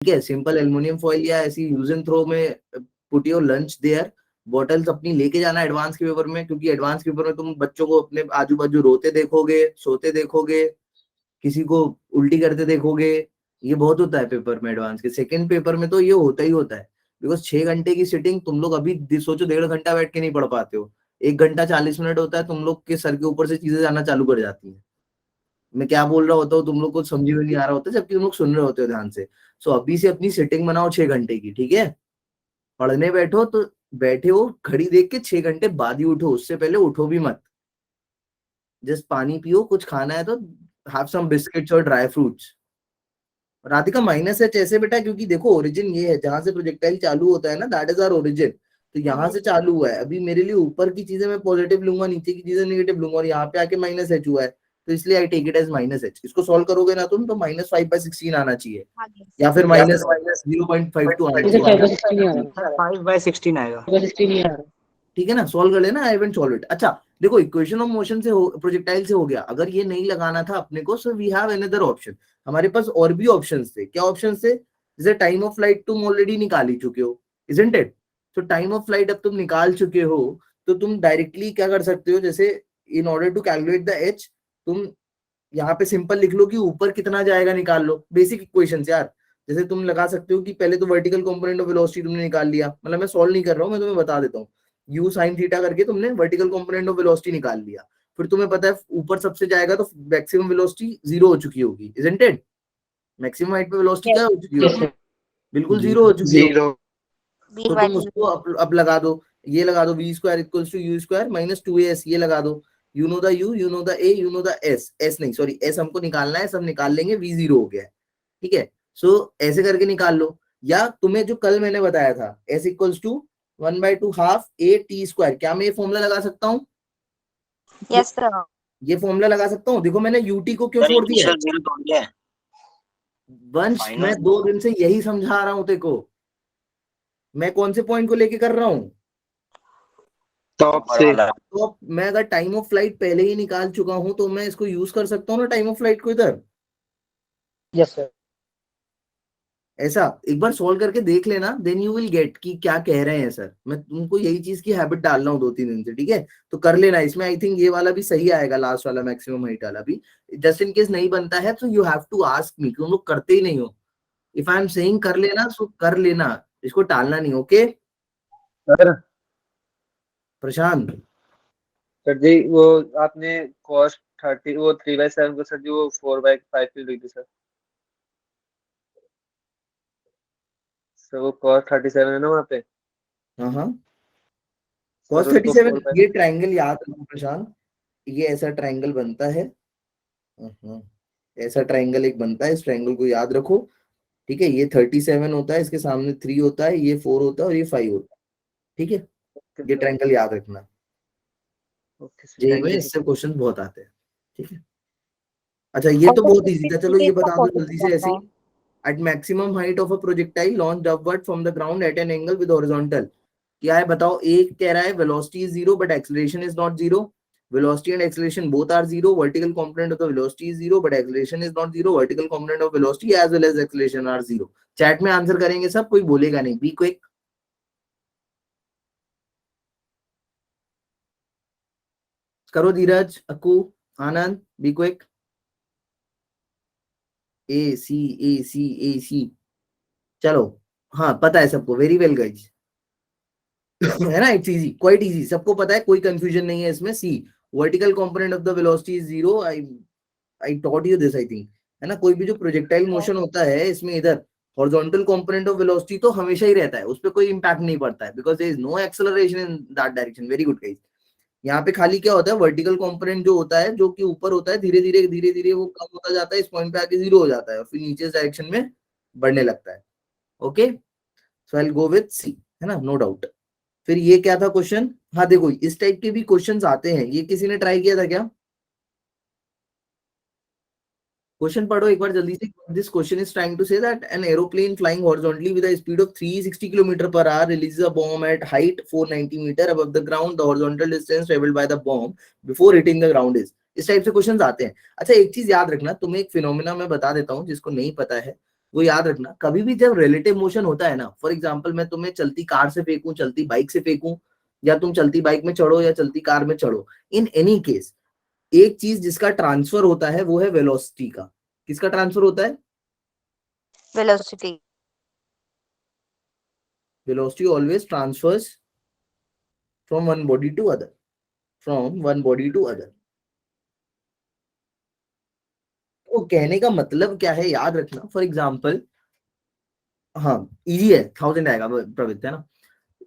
ठीक है, simple aluminium foil या ऐसी यूज एंड थ्रो में put your lunch there, bottles अपनी लेके जाना एडवांस के पेपर में, क्योंकि एडवांस के पेपर में तुम बच्चों को अपने आजू बाजू रोते देखोगे, सोते देखोगे, किसी को उल्टी करते देखोगे, ये बहुत होता है पेपर में एडवांस के। सेकंड पेपर में तो ये होता ही होता है, बिकॉज 6 घंटे की सिटिंग तुम लोग अभी सोचो 1.5 घंटा बैठ के नहीं पढ़ पाते हो, 1 घंटा 40 मिनट होता है, तुम लोग के सर के ऊपर से चीजें जाना चालू कर जाती है। मैं क्या बोल रहा होता हूँ तुम लोग को समझ में नहीं आ रहा होता, जबकि तुम लोग सुन रहे होते हो ध्यान से। सो अभी से अपनी सिटिंग बनाओ 6 घंटे की, ठीक है। पढ़ने बैठो तो बैठे हो घड़ी देख के 6 घंटे बाद ही उठो, उससे पहले उठो भी मत। जस्ट पानी पियो, कुछ खाना है तो हैव सम बिस्किट्स और dry fruits. Radhika minus H ऐसे बेटा, क्योंकि देखो ओरिजिन ये है, जहां से प्रोजेक्टाइल चालू होता है ना, दैट इज आवर ओरिजिन। तो यहाँ से चालू हुआ है, अभी मेरे लिए ऊपर की चीजें मैं पॉजिटिव लूंगा, नीचे की चीजें नेगेटिव लूंगा, और यहाँ पे आके माइनस एच हुआ है, तो इसलिए I take it as minus H. इसको सॉल्व करोगे ना तुम तो -5/16 आना चाहिए, या फिर -0.52 आना चाहिए। 5/16 आएगा। ठीक है ना, सॉल्व कर लेना, आई विल सॉल्व इट। अच्छा देखो, इक्वेशन ऑफ मोशन से प्रोजेक्टाइल से हो गया। अगर ये नहीं लगाना था अपने को, so we have another option. हमारे पास और भी ऑप्शंस थे। क्या ऑप्शंस थे? जैसे टाइम ऑफ फ्लाइट तुम ऑलरेडी निकाल ही चुके हो, इजंट इट? तो टाइम ऑफ फ्लाइट अब तुम निकाल चुके हो, तो तुम डायरेक्टली क्या कर सकते हो, जैसे in order to calculate the H, तुम यहाँ पे सिंपल लिख लो कि ऊपर कितना जाएगा निकाल लो, बेसिक इक्वेशन यार। जैसे तुम लगा सकते हो कि पहले तो वर्टिकल कंपोनेंट ऑफ वेलोसिटी तुमने निकाल लिया, मतलब मैं सॉल्व नहीं कर रहा हूँ, मैं तुम्हें बता देता हूँ। u sin थीटा करके तुमने वर्टिकल कंपोनेंट ऑफ वेलोसिटी निकाल लिया, फिर तुम्हें पता है ऊपर सबसे जाएगा तो मैक्सिमम वेलोसिटी 0 हो चुकी होगी, इजंट इट? मैक्सिमम हाइट पे वेलोसिटी क्या हो चुकी होगी? बिल्कुल 0 हो चुकी होगी। तो तुम उसको अब लगा दो, ये लगा दो, v square equals to u square minus 2as, ये लगा दो। You know the u, you know the a, you know the s नहीं सॉरी s हमको निकालना है, सब निकाल लेंगे, v 0 हो गया है, ठीक है। सो ऐसे करके निकाल लो, या तुम्हें जो कल मैंने बताया था s equals to 1/2 half a t square, क्या मैं ये फॉर्मूला लगा सकता हूँ? Yes sir. ये फॉर्मूला लगा सकता हूँ। देखो मैंने ut को क्यों छोड़ दिया है वंश, मैं 2 दिन से यही समझा रहा हूँ तेको। मैं कौन से पॉइंट को लेके कर रहा हूँ? टॉप से। तो मैं अगर टाइम ऑफ फ्लाइट पहले ही निकाल चुका हूं तो मैं इसको यूज कर सकता हूँ ना, टाइम ऑफ फ्लाइट को इधर। Yes sir. ऐसा एक बार सोल्व करके देख लेना, देन यू विल गेट कि क्या कह रहे हैं सर। मैं तुमको यही चीज की हैबिट डाल रहा हूँ 2-3 दिन से, ठीक है। तो कर लेना इसमें, आई थिंक ये वाला भी सही आएगा, लास्ट वाला मैक्सिमम हाइट वाला भी। जस्ट इन केस नहीं बनता है तो you have to ask me, तुम लोग करते ही नहीं हो। इफ आई एम सेइंग कर लेना सो कर लेना, इसको टालना नहीं, ओके सर प्रशांत? सर जी वो आपने कॉस्ट 30 वो 3/7 को सर जी वो 4/5 की लिख दी सर। सर वो कॉस्ट 37 है ना वहाँ पे। हाँ हाँ, सर cos उसको 37। 4/5। ये ट्रायंगल याद रखो प्रशांत, ये ऐसा ट्रायंगल बनता है। ऐसा ट्रायंगल एक बनता है, इस ट्रायंगल को याद रखो, ठीक है। ये 37 होता है, इसके सामने 3 होता है, ये 4 होता है और ये 5 होता है, ठीक है। ये ट्रायंगल याद रखना, ओके सर, जेईई में थैंक यू इससे सर। क्वेश्चन बहुत आते हैं, ठीक है। अच्छा ये तो बहुत इजी था, चलो ये बता दो जल्दी से ऐसे ही। At maximum height of a projectile launched upward from the ground at an angle with horizontal, क्या है बताओ? एक कह रहा है velocity is 0 but acceleration is not 0, velocity and acceleration both are 0, vertical component of the velocity is 0 but acceleration is not 0, vertical component of velocity as well as acceleration are 0। Chat में answer करेंगे सब, कोई बोलेगा नहीं, be quick. करो धीरज, अक्कू, आनंद, be quick. ए सी ए सी ए सी, चलो हाँ पता है सबको, वेरी वेल गाइज है ना, इट्स इजी, क्वाइट इजी, सबको पता है, कोई कंफ्यूजन नहीं है इसमें। C vertical component of the velocity is 0, I taught you this I think, है ना। कोई भी जो प्रोजेक्टाइल मोशन होता है इसमें इधर हॉरिजॉन्टल कंपोनेंट ऑफ वेलोसिटी तो हमेशा ही रहता है, उस पर कोई इंपैक्ट नहीं पड़ता है, because there is no acceleration in that direction. Very good guys. यहाँ पे खाली क्या होता है, वर्टिकल कंपोनेंट जो होता है, जो कि ऊपर होता है, धीरे धीरे वो कम होता जाता है, इस पॉइंट पे आके 0 हो जाता है और फिर नीचे डायरेक्शन में बढ़ने लगता है। Okay so I will go with C, है ना, नो डाउट। फिर ये क्या था क्वेश्चन? हाँ देखो इस टाइप के भी क्वेश्चंस आते हैं, ये किसी ने ट्राई किया था क्या? क्वेश्चन पढ़ो एक बार जल्दी से। This question is trying to say that an aeroplane flying horizontally with a speed of 360 km/h releases a bomb at height 490 meter above the ground, the horizontal distance traveled by the bomb before hitting the ground is। इस type से questions आते हैं। अच्छा एक चीज याद रखना, तुम्हें एक फिनोमेना मैं बता देता हूँ जिसको नहीं पता है, वो याद रखना। कभी भी जब रिलेटिव मोशन होता है ना, फॉर एग्जांपल मैं तुम्हें चलती कार से फेंकूं, चलती बाइक से फेंकूं, या तुम चलती बाइक में चढ़ो या चलती कार में चढ़ो, इन एनी केस एक चीज जिसका ट्रांसफर होता है वो है वेलोसिटी का। किसका ट्रांसफर होता है? Velocity. Velocity always transfers from one body to other, from one body to other. तो कहने का मतलब क्या है याद रखना। फॉर एग्जाम्पल, हाँ इजी है, 1000 आएगा प्रवृत्ति, है ना।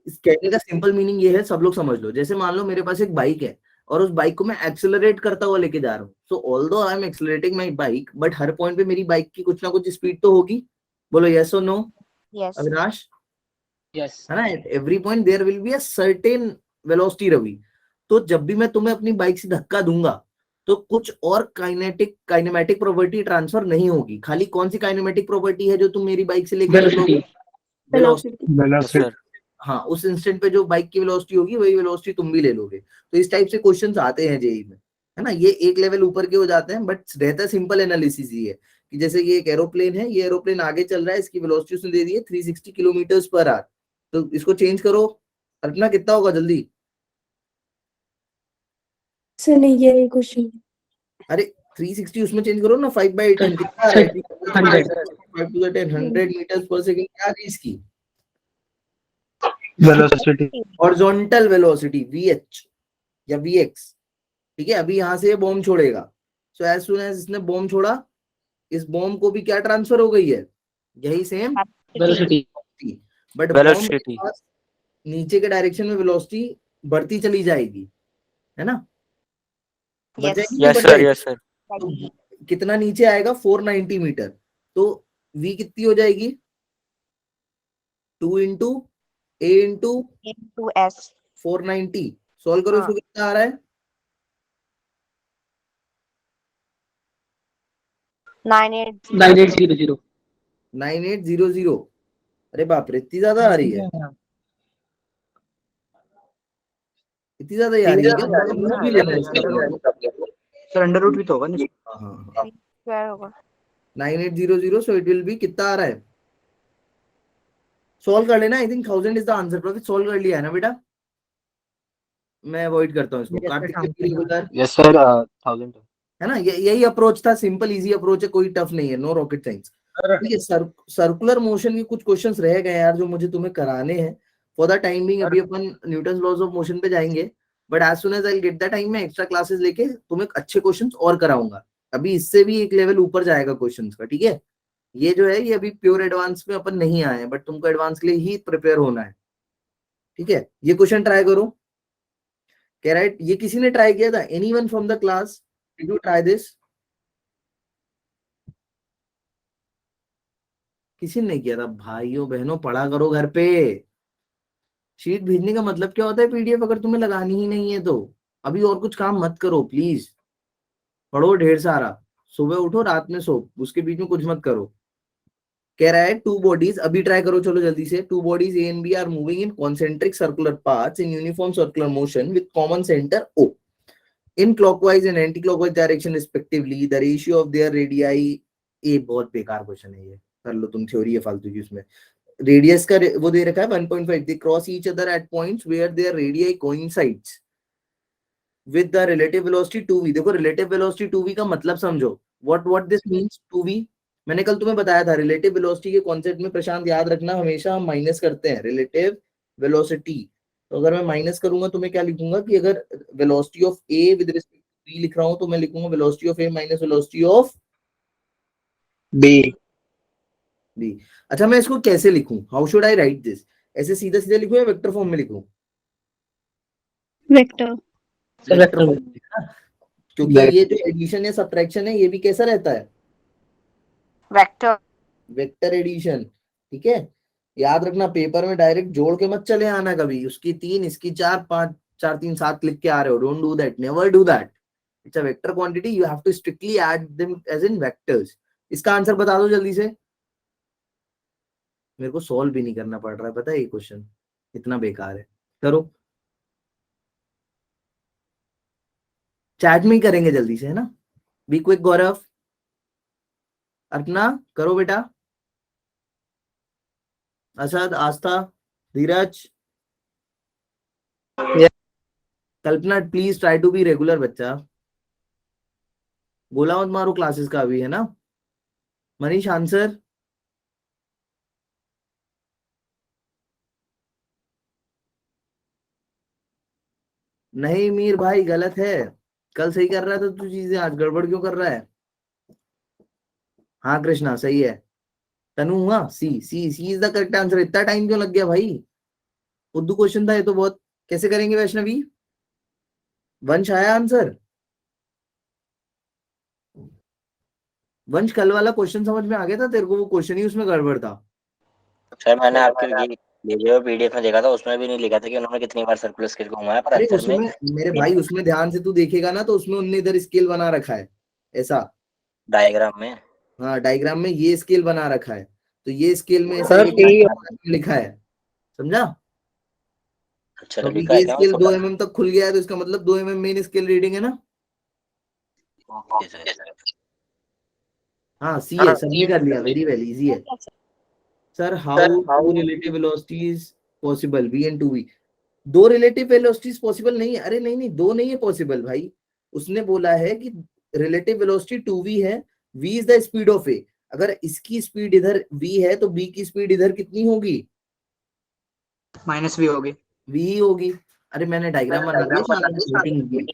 इस कहने का सिंपल मीनिंग ये है, सब लोग समझ लो। जैसे मान लो मेरे पास एक बाइक है और उस बाइक को मैं एक्सेलरेट करता हुआ लेके जा रहा हूँ, सो although I am accelerating my bike, but her point पे मेरी बाइक की कुछ ना कुछ स्पीड तो होगी। बोलो यस और नो Yes. अविनाश, यस है ना। At every point there will be a certain velocity Ravi. तो जब भी मैं तुम्हें अपनी बाइक से धक्का दूंगा तो कुछ और काइनेमेटिक प्रॉपर्टी ट्रांसफर नहीं होगी। खाली कौन सी काइनेमेटिक प्रॉपर्टी है जो तुम मेरी बाइक से लेके निकलोगे? वेलोसिटी। वेलोसिटी हाँ, उस इंस्टेंट पे जो बाइक की वेलोसिटी होगी वही वेलोसिटी तुम भी ले लोगे। तो इस टाइप से क्वेश्चंस आते हैं जेई में, है ना। ये एक लेवल ऊपर के हो जाते हैं, बट रहता सिंपल एनालिसिस ही है कि जैसे ये एक एरोप्लेन है, ये एरोप्लेन आगे चल रहा है, इसकी वेलोसिटी उसने दे दी है 360 किलोमीटर पर आवर, तो इसको चेंज करो, अल्पना कितना होगा जल्दी? सर नहीं, ये क्वेश्चन अरे 360 उसमें चेंज करो ना, 5/10 कितना आ रहा है? 100 5 to the 10 100 मीटर्स पर सेकंड क्या आ रही है इसकी? वेलोसिटी हॉरिजॉन्टल वेलोसिटी VH या VX। ठीक है, अभी यहाँ से ये बॉम्ब छोड़ेगा, सो एज सून एज इसने बॉम्ब छोड़ा, इस बॉम्ब को भी क्या ट्रांसफर हो गई है? यही सेम वेलोसिटी बट बॉम्ब के पास नीचे के डायरेक्शन में वेलोसिटी बढ़ती चली जाएगी, है ना। बढ़ Yes. जाएगी, नहीं बढ़ जाएगी? यस सर तो कितना नीचे आएगा? 490 मीटर। तो V कितनी हो जाएगी? 2 into A into Into S. 490। Solve करो, इसको कितना आ रहा है? 98. 9800 9800। अरे बाप रे, इतनी ज्यादा आ रही है? इतनी ज्यादा ही आ रही है क्या? रूट भी लेना है इसका? सर अंडर रूट भी तो होगा ना। हाँ, Square होगा. 9800, सो इट विल बी कितना आ रहा है? सॉल्व कर लेना। I think 1000 is the answer. Profit solve कर लिया है ना बेटा? मैं अवॉइड करता हूँ इसको। कार्तिक यस सर 1000 है ना, यही अप्रोच था, सिंपल इजी अप्रोच है, कोई टफ नहीं है, नो रॉकेट साइंस। ठीक है, सर्कुलर मोशन के कुछ क्वेश्चंस रह गए यार जो मुझे तुम्हें कराने हैं। फॉर द टाइम बिंग अभी अपन न्यूटन लॉज ऑफ मोशन पे जाएंगे, but as soon as I get the time मैं एक्स्ट्रा क्लासेस लेके तुम्हें अच्छे क्वेश्चंस और कराऊंगा। अभी इससे भी एक लेवल ऊपर जाएगा क्वेश्चंस का, ठीक है। ये जो है ये अभी प्योर एडवांस में अपन नहीं आए हैं, बट तुमको एडवांस के लिए ही प्रिपेयर होना है, ठीक है। ये क्वेश्चन ट्राई करो। कह रहा है, ये किसी ने ट्राई किया था? Anyone from the class did you try this? किसी ने नहीं किया था? भाइयों बहनों पढ़ा करो घर पे। शीट भेजने का मतलब क्या होता है PDF अगर तुम्हें लगानी ही नहीं है तो? अभी और कुछ काम मत करो प्लीज, पढ़ो ढेर सारा, सुबह उठो रात में सो, उसके बीच में कुछ मत करो। कह रहा है टू बॉडीज, अभी ट्राई करो चलो जल्दी से। Two bodies A and B are moving in concentric circular paths in uniform circular motion with common centre O in clockwise and anti-clockwise direction respectively. The ratio of their radii, ये बहुत बेकार question है, ये कर लो तुम, theory है फालतू की। उसमें रेडियस का वो दे रखा है 1.5, they cross each other at points where their radii coincides with the relative velocity 2v। देखो relative velocity 2v का मतलब समझो, what this means 2v। मैंने कल तुम्हें बताया था रिलेटिव वेलोसिटी के कॉन्सेप्ट में, प्रशांत याद रखना हमेशा हम माइनस करते हैं रिलेटिव वेलोसिटी। तो अगर मैं माइनस करूंगा तो मैं क्या लिखूंगा कि अगर velocity of A with respect to B लिख रहा हूं तो मैं लिखूंगा velocity of A minus velocity of B B. अच्छा मैं इसको कैसे लिखूं? How should I write this? ऐसे सीधा सीधा लिखूं या वेक्टर फॉर्म में लिखूं? वेक्टर वेक्टर फॉर्म में लिखना, क्योंकि ये जो एडिशन या सब्ट्रैक्शन है ये भी कैसा रहता है? Vector. वेक्टर एडिशन, ठीक है। याद रखना पेपर में डायरेक्ट जोड़ के मत चले आना कभी, उसकी 3 इसकी 4 5 4 3 7 लिख के आ रहे हो, don't do that, never do that. It's a vector quantity, you have to strictly add them as in vectors. इसका आंसर बता दो जल्दी से। मेरे को सॉल्व भी नहीं करना पड़ रहा है, पता है ये क्वेश्चन इतना बेकार है। करो, चैट में ही करेंगे जल्दी से, है ना। बी क्विक गौरव, अर्पना करो बेटा। Asad, Aastha, Dheeraj, Yes. Kalpana, please try to be regular बच्चा, बोला मत मारो क्लासेस का अभी, है ना। मनीष आंसर। नहीं मीर भाई गलत है, कल सही कर रहा था तू चीजें, आज गड़बड़ क्यों कर रहा है। हाँ कृष्णा सही है। तनु हुआ सी, सी सी इज द करेक्ट आंसर। इतना टाइम क्यों लग गया भाई, उर्दू क्वेश्चन था ये तो बहुत। कैसे करेंगे वैष्णवी। वंश आया आंसर। वंश कल वाला क्वेश्चन समझ में आ गया था तेरे को, वो क्वेश्चन ही उसमें गड़बड़ था। सर मैंने आपके ये भेजे हुए पीडीएफ में देखा था, उसमें भी नहीं लिखा था कि उन्होंने कितनी बार सर्कुलर स्केल को घुमाया, पर अरे आंसर में उसमें मेरे भाई, उसमें ध्यान से तू देखेगा ना तो उसमें उनने इधर स्केल बना रखा है ऐसा। डायग्राम में। हाँ डायग्राम में ये स्केल बना रखा है, तो ये स्केल में ऐसे सर, लिखा है, समझा। अच्छा तो अभी लिखा है ये क्या स्केल 2 उसको? mm तक खुल गया है, तो इसका मतलब 2 mm मेन स्केल रीडिंग है ना। Okay sir. हाँ सी है, सबने कर लिया, वेरी वेल, इजी है। Sir how to relative velocities possible, v and 2v। दो रिलेटिव वेलोसिटीज पॉसिबल नहीं है, अरे नहीं नहीं, दो नहीं है पॉसिबल भाई। उसने बोला है कि रिलेटिव वेलोसिटी 2v है, v is the speed of A. अगर इसकी स्पीड इधर v है तो b की स्पीड इधर कितनी होगी, माइनस भी होगी। v ही होगी। अरे मैंने डायग्राम बना दिया शायद,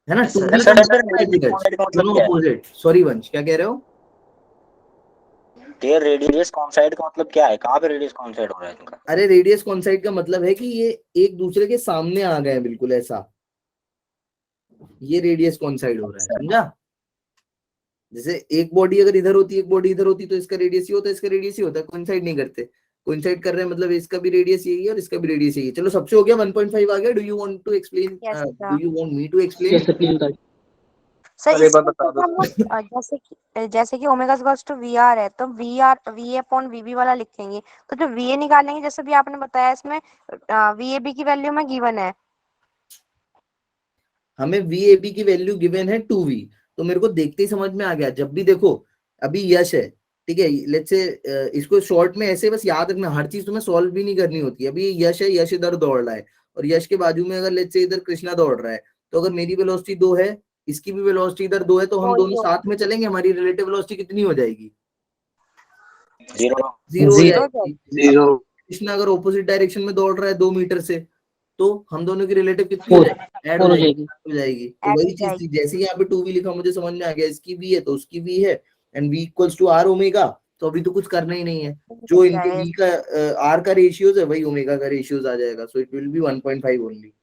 है ना। Yes, sir. 2v सर का सर मतलब रेडियस का मतलब दोनों क्या है? अपोजिट। सॉरी वंश, क्या कह रहे हो। ये रेडियस कॉन्साइड का मतलब क्या है? कहाँ पे रेडियस कॉन्साइड हो रहा है इनका? अरे रेडियस कॉन्साइड का मतलब है कि ये एक दूसरे के सामने आ गए हैं, बिल्कुल ऐसा, ये रेडियस कॉन्साइड हो रहा है, समझा। जैसे एक बॉडी अगर इधर होती, एक बॉडी इधर होती, तो इसका रेडियस ही होता है, इसका रेडियस ही होता है, कोइंसाइड नहीं करते। कोइंसाइड कर रहे हैं मतलब इसका भी रेडियस यही है और इसका भी रेडियस यही है। चलो सबसे हो गया, 1.5 आ गया। Do you want to explain, Yes, do sir. You want me to explain. Sir अरे बात इसमें बता तो दो। हम लोग जैसे कि omega equals to v r है, तो वी अपॉन वी वाला लिखेंगे। तो जो वी ए निकालेंगे, जैसे भी आपने बताया, इसमें वी ए बी की वैल्यू में गिवन है। हमें वी ए बी की वैल्यू गिवन है 2v, तो मेरे को देखते ही समझ में आ गया। जब भी देखो, अभी यश है, ठीक है, लेट्स से इसको शॉर्ट में ऐसे बस याद रखना, हर चीज तुम्हें सॉल्व भी नहीं करनी होती है। अभी यश है, यश इधर दौड़ रहा है, और यश के बाजू में अगर लेट्स से इधर कृष्णा दौड़ रहा है, तो अगर मेरी वेलोसिटी 2 है, इसकी भी वेलोसिटी इधर 2 है, तो हम दोनों साथ में चलेंगे, हमारी रिलेटिव वेलोसिटी कितनी हो जाएगी, जीरो। 0 हो Zero. जाएगी। अब कृष्णा अगर ऑपोजिट डायरेक्शन में दौड़ रहा है 2 मीटर से, तो हम दोनों की रिलेटिव कितनी हो जाएगी, ऐड हो जाएगी। तो Add वही हो चीज जाएगी। थी, जैसे यहाँ पे 2v लिखा मुझे समझ में आ गया, इसकी v है तो उसकी v है, and v equals to r omega. तो अभी तो कुछ करना ही नहीं है, जो इनके v का r का रेशियोज है वही ओमेगा का रेशियोज आ जाएगा। So it will be 1.5 only,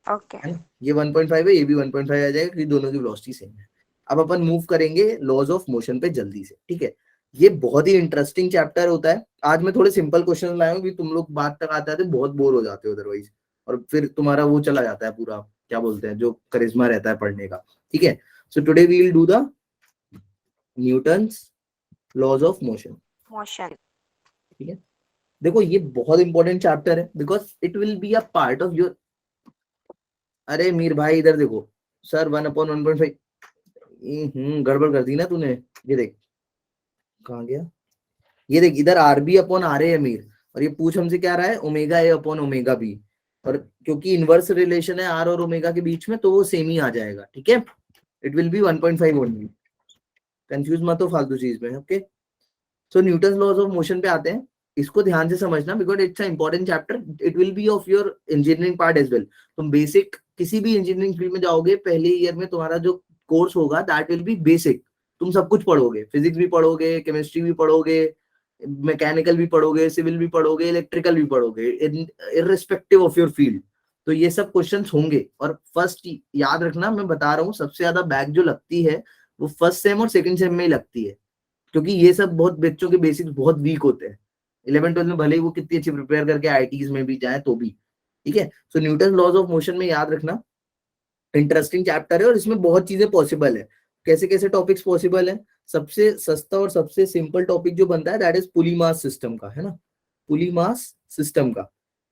okay. है ना। ये 1.5 है, ये भी 1.5 आ जाएगा, क्योंकि दोनों की वेलोसिटी सेम है। अब अपन मूव करेंगे लॉज ऑफ मोशन पे जल्दी से, ठीक है। ये बहुत ही इंटरेस्टिंग चैप्टर होता है। आज मैं थोड़े सिंपल क्वेश्चन लाया हूँ, कि तुम लोग बात तक आते आते बहुत बोर हो जाते हो अदरवाइज, और फिर तुम्हारा वो चला जाता है पूरा, क्या बोलते हैं, जो करिश्मा रहता है पढ़ने का, ठीक है। So today we will do the Newton's laws of motion, motion. ठीक है। देखो ये बहुत इंपॉर्टेंट चैप्टर है, because it will be a part of your. अरे मीर भाई इधर देखो, सर 1/1.5, गड़बड़ कर दी ना तूने। ये देख कहाँ गया, ये देख इधर r b upon r a Mir, और ये पूछ हमसे क्या रहा है, omega a upon omega b. और क्योंकि इनवर्स रिलेशन है आर और ओमेगा के बीच में, तो वो सेम ही आ जाएगा, ठीक है। It will be 1.5 only, confuse मत हो फालतू चीज में, okay. So Newton laws of motion पे आते हैं, इसको ध्यान से समझना, because it's a important chapter. It will be of your engineering part as well. तुम बेसिक किसी भी इंजीनियरिंग फील्ड में जाओगे, पहले ईयर में तुम्हारा जो कोर्स होगा दैट विल बी बेसिक। तुम सब कुछ पढ़ोगे, फिजिक्स भी पढ़ोगे, केमिस्ट्री भी पढ़ोगे, मैकेनिकल भी पढ़ोगे, सिविल भी पढ़ोगे, इलेक्ट्रिकल भी पढ़ोगे, इररिस्पेक्टिव ऑफ योर फील्ड। तो ये सब क्वेश्चंस होंगे। और फर्स्ट याद रखना, मैं बता रहा हूँ, सबसे ज्यादा बैक जो लगती है वो फर्स्ट सेम और सेकंड सेम में ही लगती है, क्योंकि ये सब बहुत बच्चों के बेसिक्स बहुत वीक होते हैं। 11th-12th में भले ही वो कितनी अच्छी प्रिपेयर करके आईटीज में भी जाए तो भी, ठीक है। सो न्यूटन लॉज ऑफ मोशन में याद रखना, इंटरेस्टिंग चैप्टर है, और इसमें बहुत चीजें पॉसिबल है। कैसे कैसे टॉपिक्स पॉसिबल है, सबसे सस्ता और सबसे सिंपल टॉपिक जो बनता है that is pulley mass system का, है ना। पुली मास सिस्टम का,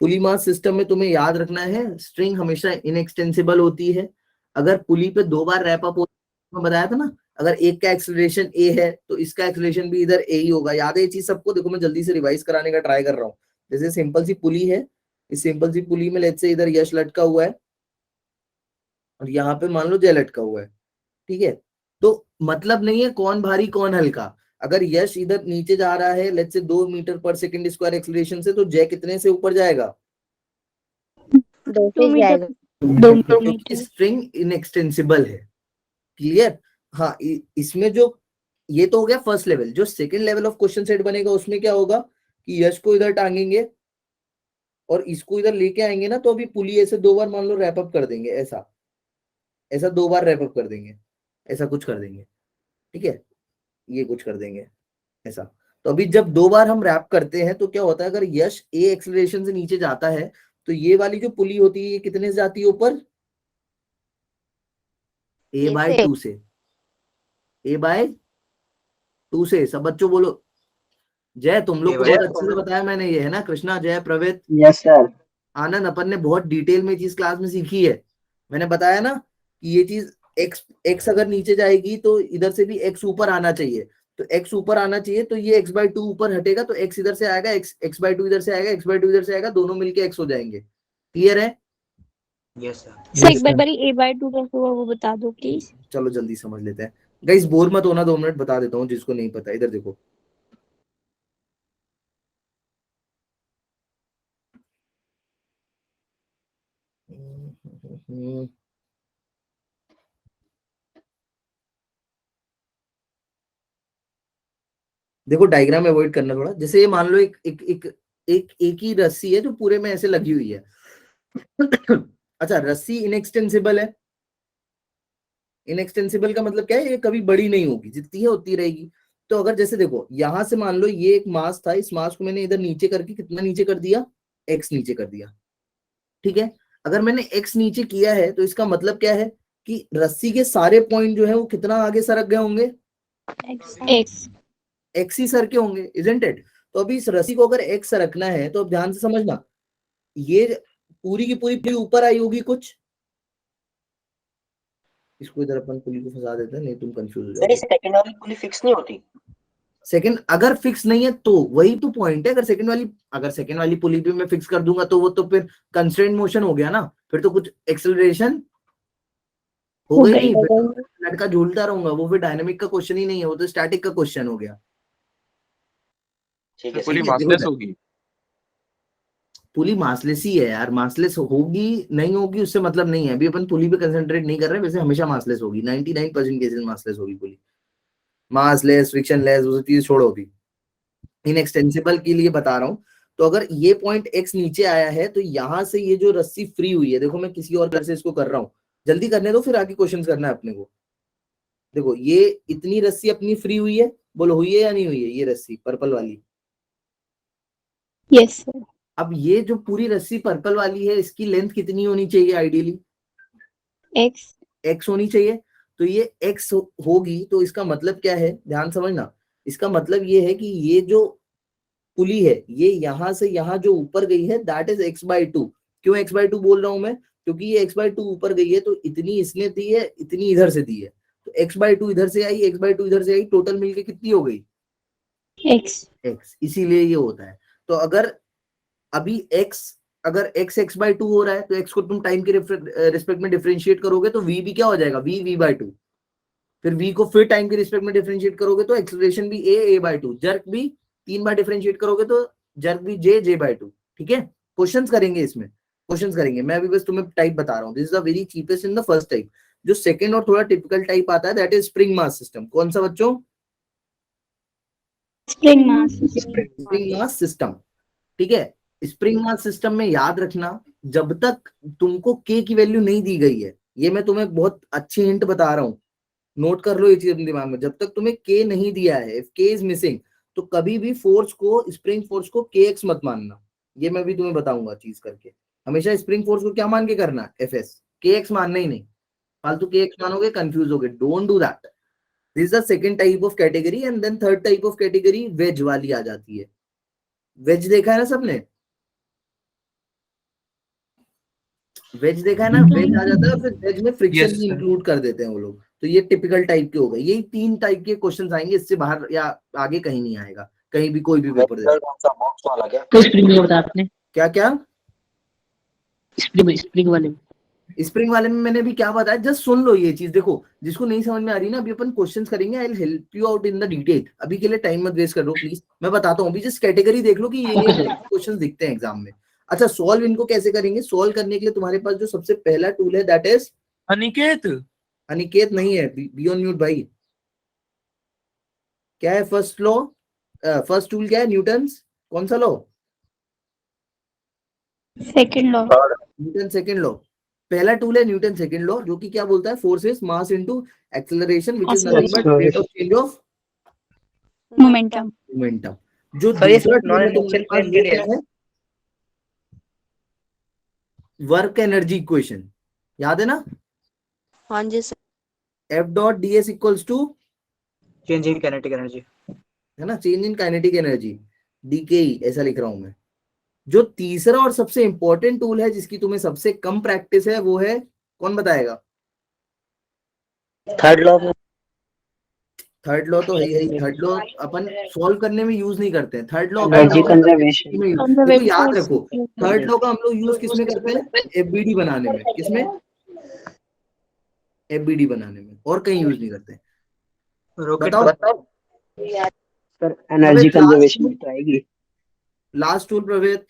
पुली मास सिस्टम में तुम्हें याद रखना है, स्ट्रिंग हमेशा इनएक्सटेंसिबल होती है। अगर पुली पे 2 बार रैप अप हो, मैं बताया था ना, अगर एक का एक्सेलरेशन ए है तो इसका एक्सेलरेशन भी इधर ए ही होगा। याद है ये चीज सबको? देखो मैं जल्दी से रिवाइज कराने का ट्राई कर रहा हूँ। जैसे सिंपल सी पुली है, इस सिंपल सी पुली में लेट्स से इधर यश लटका हुआ है और यहाँ पे मान लो जय लटका हुआ है, ठीक है? तो मतलब नहीं है कौन भारी कौन हल्का। अगर यश इधर नीचे जा रहा है लेट्स से 2 मीटर पर सेकंड स्क्वायर एक्सेलरेशन से, तो जय कितने से ऊपर जाएगा? 2 से जाएगा। 2 क्योंकि मीटर। स्ट्रिंग इनएक्सटेंसिबल है। क्लियर? हाँ, इसमें जो ये तो हो गया फर्स्ट लेवल। जो second level of question set बनेगा उसमें क्या होगा कि यश को इधर टांगेंगे और इसको इधर लेके आएंगे ना, तो अभी पुली ऐसे 2 बार मान लो रैप अप कर देंगे, ऐसा ऐसा 2 बार रैप अप कर देंगे, ऐसा कुछ कर देंगे, ठीक है? ये कुछ कर देंगे ऐसा। तो अभी जब 2 बार हम रैप करते हैं तो क्या होता है, अगर यश ए एक्सेलरेशन से नीचे जाता है तो ये वाली जो पुली होती है ये कितने से जाती है ऊपर? ए बाय 2 से। ए बाय 2 से। सब बच्चों बोलो। जय, तुम लोग को बहुत अच्छे से बताया मैंने, ये है ना कृष्णा, जय, प्रवेद, यस सर। आनंद, अपन ने बहुत डिटेल में चीज क्लास में सीखी है। मैंने बताया ना कि ये चीज एक्स अगर नीचे जाएगी तो इधर से भी एक्स ऊपर आना चाहिए। तो एक्स ऊपर आना चाहिए तो ये x/2 ऊपर हटेगा तो एक्स इधर से आएगा, x/2 इधर से आएगा, x/2 इधर से आएगा, दोनों मिलके एक्स हो जाएंगे। क्लियर है? Yes sir. सर एक बार a/2 कैसे हुआ वो बता दो प्लीज। चलो जल्दी समझ लेते हैं गाइस, बोर मत होना, 2 मिनट बता देता हूँ जिसको नहीं पता। इधर देखो, देखो डायग्राम अवॉइड करना थोड़ा। जैसे ये मान लो एक ही रस्सी है जो पूरे में ऐसे लगी हुई है। अच्छा, रस्सी इनएक्सटेंसिबल है। इनएक्सटेंसिबल का मतलब क्या है? ये कभी बड़ी नहीं होगी, जितनी है उतनी रहेगी। तो अगर जैसे देखो यहां से मान लो ये एक मास था, इस मास को मैंने इधर नीचे करके कितना नीचे कर दिया? एक्स नीचे कर दिया, ठीक है? अगर मैंने एक्स नीचे किया है तो इसका मतलब क्या है कि रस्सी के सारे पॉइंट जो है वो कितना आगे सरक गए होंगे? एक्स। एक्स ही सर के होंगे, इजंट इट? तो अभी इस रस्सी को अगर एक्स सरकना है तो अब ध्यान से समझना, ये पूरी की पूरी ऊपर आई होगी कुछ। इसको इधर अपन पुली को फंसा देते हैं, नहीं तुम कंफ्यूज हो सर जाओगे। इस सेकंड वाली पुली फिक्स नहीं होती? सेकंड अगर फिक्स नहीं है तो वही तो पॉइंट है। अगर सेकंड वाली पुली पे मैं फिक्स कर दूंगा तो वो तो फिर कंस्ट्रेंट मोशन हो गया ना, फिर तो कुछ एक्सेलरेशन हो गई नहीं, फिर तो लड़का झूलता रहूंगा। वो फिर डायनामिक का क्वेश्चन ही नहीं है, वो तो स्टैटिक का क्वेश्चन हो गया। ठीक है पुली सर। मासलेस होगी। पुली मासलेस ही है यार, मासलेस होगी नहीं होगी उससे मतलब नहीं है। अभी अपन पुली पे कंसंट्रेट नहीं कर रहे, वैसे हमेशा मासलेस होगी। 99% केसेस मासलेस होगी पुली। मासलेस, फ्रिक्शनलेस, वो सब चीज छोड़ो अभी, इनएक्सटेंसिबल के लिए बता रहा हूँ। तो अगर ये पॉइंट एक्स नीचे आया है तो यहां से ये जो रस्सी फ्री हुई है, देखो मैं किसी और कलर से इसको कर रहा हूँ, जल्दी करने दो फिर आगे क्वेश्चन करना है अपने को। देखो ये इतनी रस्सी अपनी फ्री हुई है, बोलो हुई है या नहीं हुई है? ये रस्सी पर्पल वाली, यस सर। अब ये जो पूरी रस्सी पर्पल वाली है इसकी लेंथ कितनी होनी चाहिए आइडियली? एक्स। एक्स होनी चाहिए। तो ये एक्स होगी तो इसका मतलब क्या है, ध्यान समझना। इसका मतलब ये है कि ये जो पुली है ये यहां से यहां जो ऊपर गई है दैट इज x/2। क्यों x/2 बोल रहा हूं मैं? क्योंकि ये x/2 ऊपर गई है तो इतनी इसने दी है, इतनी इधर से दी है, तो x/2 इधर से आई, x/2 इधर से आई, टोटल मिलके कितनी हो गई? एक्स। x। इसीलिए ये होता है। तो अगर अभी अगर x/2 हो रहा है तो x को तुम टाइम के रिस्पेक्ट में डिफरेंशिएट करोगे तो v भी क्या हो जाएगा? v/2। फिर v को फिर टाइम के रिस्पेक्ट में डिफरेंशिएट करोगे तो एक्सेलरेशन भी a/2, जर्क भी 3 बार डिफरेंशिएट करोगे तो जर्क भी j/2। ठीक है? क्वेश्चंस करेंगे इसमें, क्वेश्चंस करेंगे। मैं अभी बस तुम्हें टाइप बता रहा हूँ। This is the very cheapest in the first type. जो सेकंड और थोड़ा टिपिकल टाइप आता है that is spring mass system. कौन सा बच्चों? Spring mass. Spring mass system. ठीक है? स्प्रिंग मास सिस्टम में याद रखना, जब तक तुमको k की वैल्यू नहीं दी गई है, ये मैं तुम्हें बहुत अच्छी हिंट बता रहा हूँ, नोट कर लो ये चीज अपने दिमाग में। जब तक तुम्हें k नहीं दिया है, इफ k इज मिसिंग, तो कभी भी फोर्स को, स्प्रिंग फोर्स को kx मत मानना। ये मैं भी तुम्हें बताऊंगा चीज करके। हमेशा स्प्रिंग फोर्स को क्या मान के करना? fs। kx मानना ही नहीं, फालतू kx मानोगे कंफ्यूज होगे, don't do that. This is the second type of category. And then third type of category wedge वाली आ जाती है। वेज देखा है ना सबने? वेज देखा है ना? वेज आ जाता है, फिर वेज में फ्रिक्शन Yes, भी sir. इंक्लूड कर देते हैं वो लोग। तो ये टिपिकल टाइप के हो गए। यही 3 टाइप के क्वेश्चन आएंगे, इससे बाहर या आगे कहीं नहीं आएगा, कहीं भी कोई भी पेपर दे। कौन सा बॉक्स वाला क्या? तो स्प्रिंग में बताया आपने, क्या क्या स्प्रिंग वाले में। स्प्रिंग वाले में मैंने भी क्या बताया, जस्ट सुन लो ये चीज। देखो जिसको नहीं समझ में आ रही ना, अभी अपन क्वेश्चंस करेंगे, आई will help you out in the detail. अभी के लिए टाइम मत वेस्ट करो प्लीज, मैं बताता हूँ। अभी जस्ट कैटेगरी देख लो कि ये क्वेश्चंस दिखते हैं एग्जाम में। अच्छा, सॉल्व इनको कैसे करेंगे? सॉल्व करने के लिए तुम्हारे पास जो सबसे पहला टूल है दैट इज अनिकेत, अनिकेत नहीं है, बी ऑन म्यूट भाई। क्या है फर्स्ट लॉ? फर्स्ट टूल क्या है? न्यूटन्स कौन सा law? Second law. Newton second law. पहला टूल है न्यूटन सेकंड लॉ, जो कि क्या बोलता है? Force is mass into acceleration which is nothing but rate of change of momentum. Momentum. जो सर, ये दूसरा सिर्फ टूल है नॉन तुम्हारे इनिशियल पास प्लेन के वो लिए क्या है? वर्क एनर्जी इक्वेशन, याद है ना? हाँ जी sir. F dot D S equals to, change in kinetic energy. है ना, change in kinetic energy, DKE ऐसा लिख रहा हूं मैं। जो तीसरा और सबसे इंपॉर्टेंट टूल है, जिसकी तुम्हें सबसे कम प्रैक्टिस है, वो है, कौन बताएगा? Third law. थर्ड लॉ तो है ही। थर्ड लॉ अपन सॉल्व करने में यूज नहीं करते हैं, थर्ड लॉ एनर्जी कंजर्वेशन। देखो याद रखो, थर्ड लॉ का हम लोग यूज किसमें करते हैं? एफबीडी बनाने में। किसमें? एफबीडी बनाने में, और कहीं यूज नहीं करते। रॉकेट बताओ सर, एनर्जी प्रवेद, कंजर्वेशन में आएगी। Last tool Praved.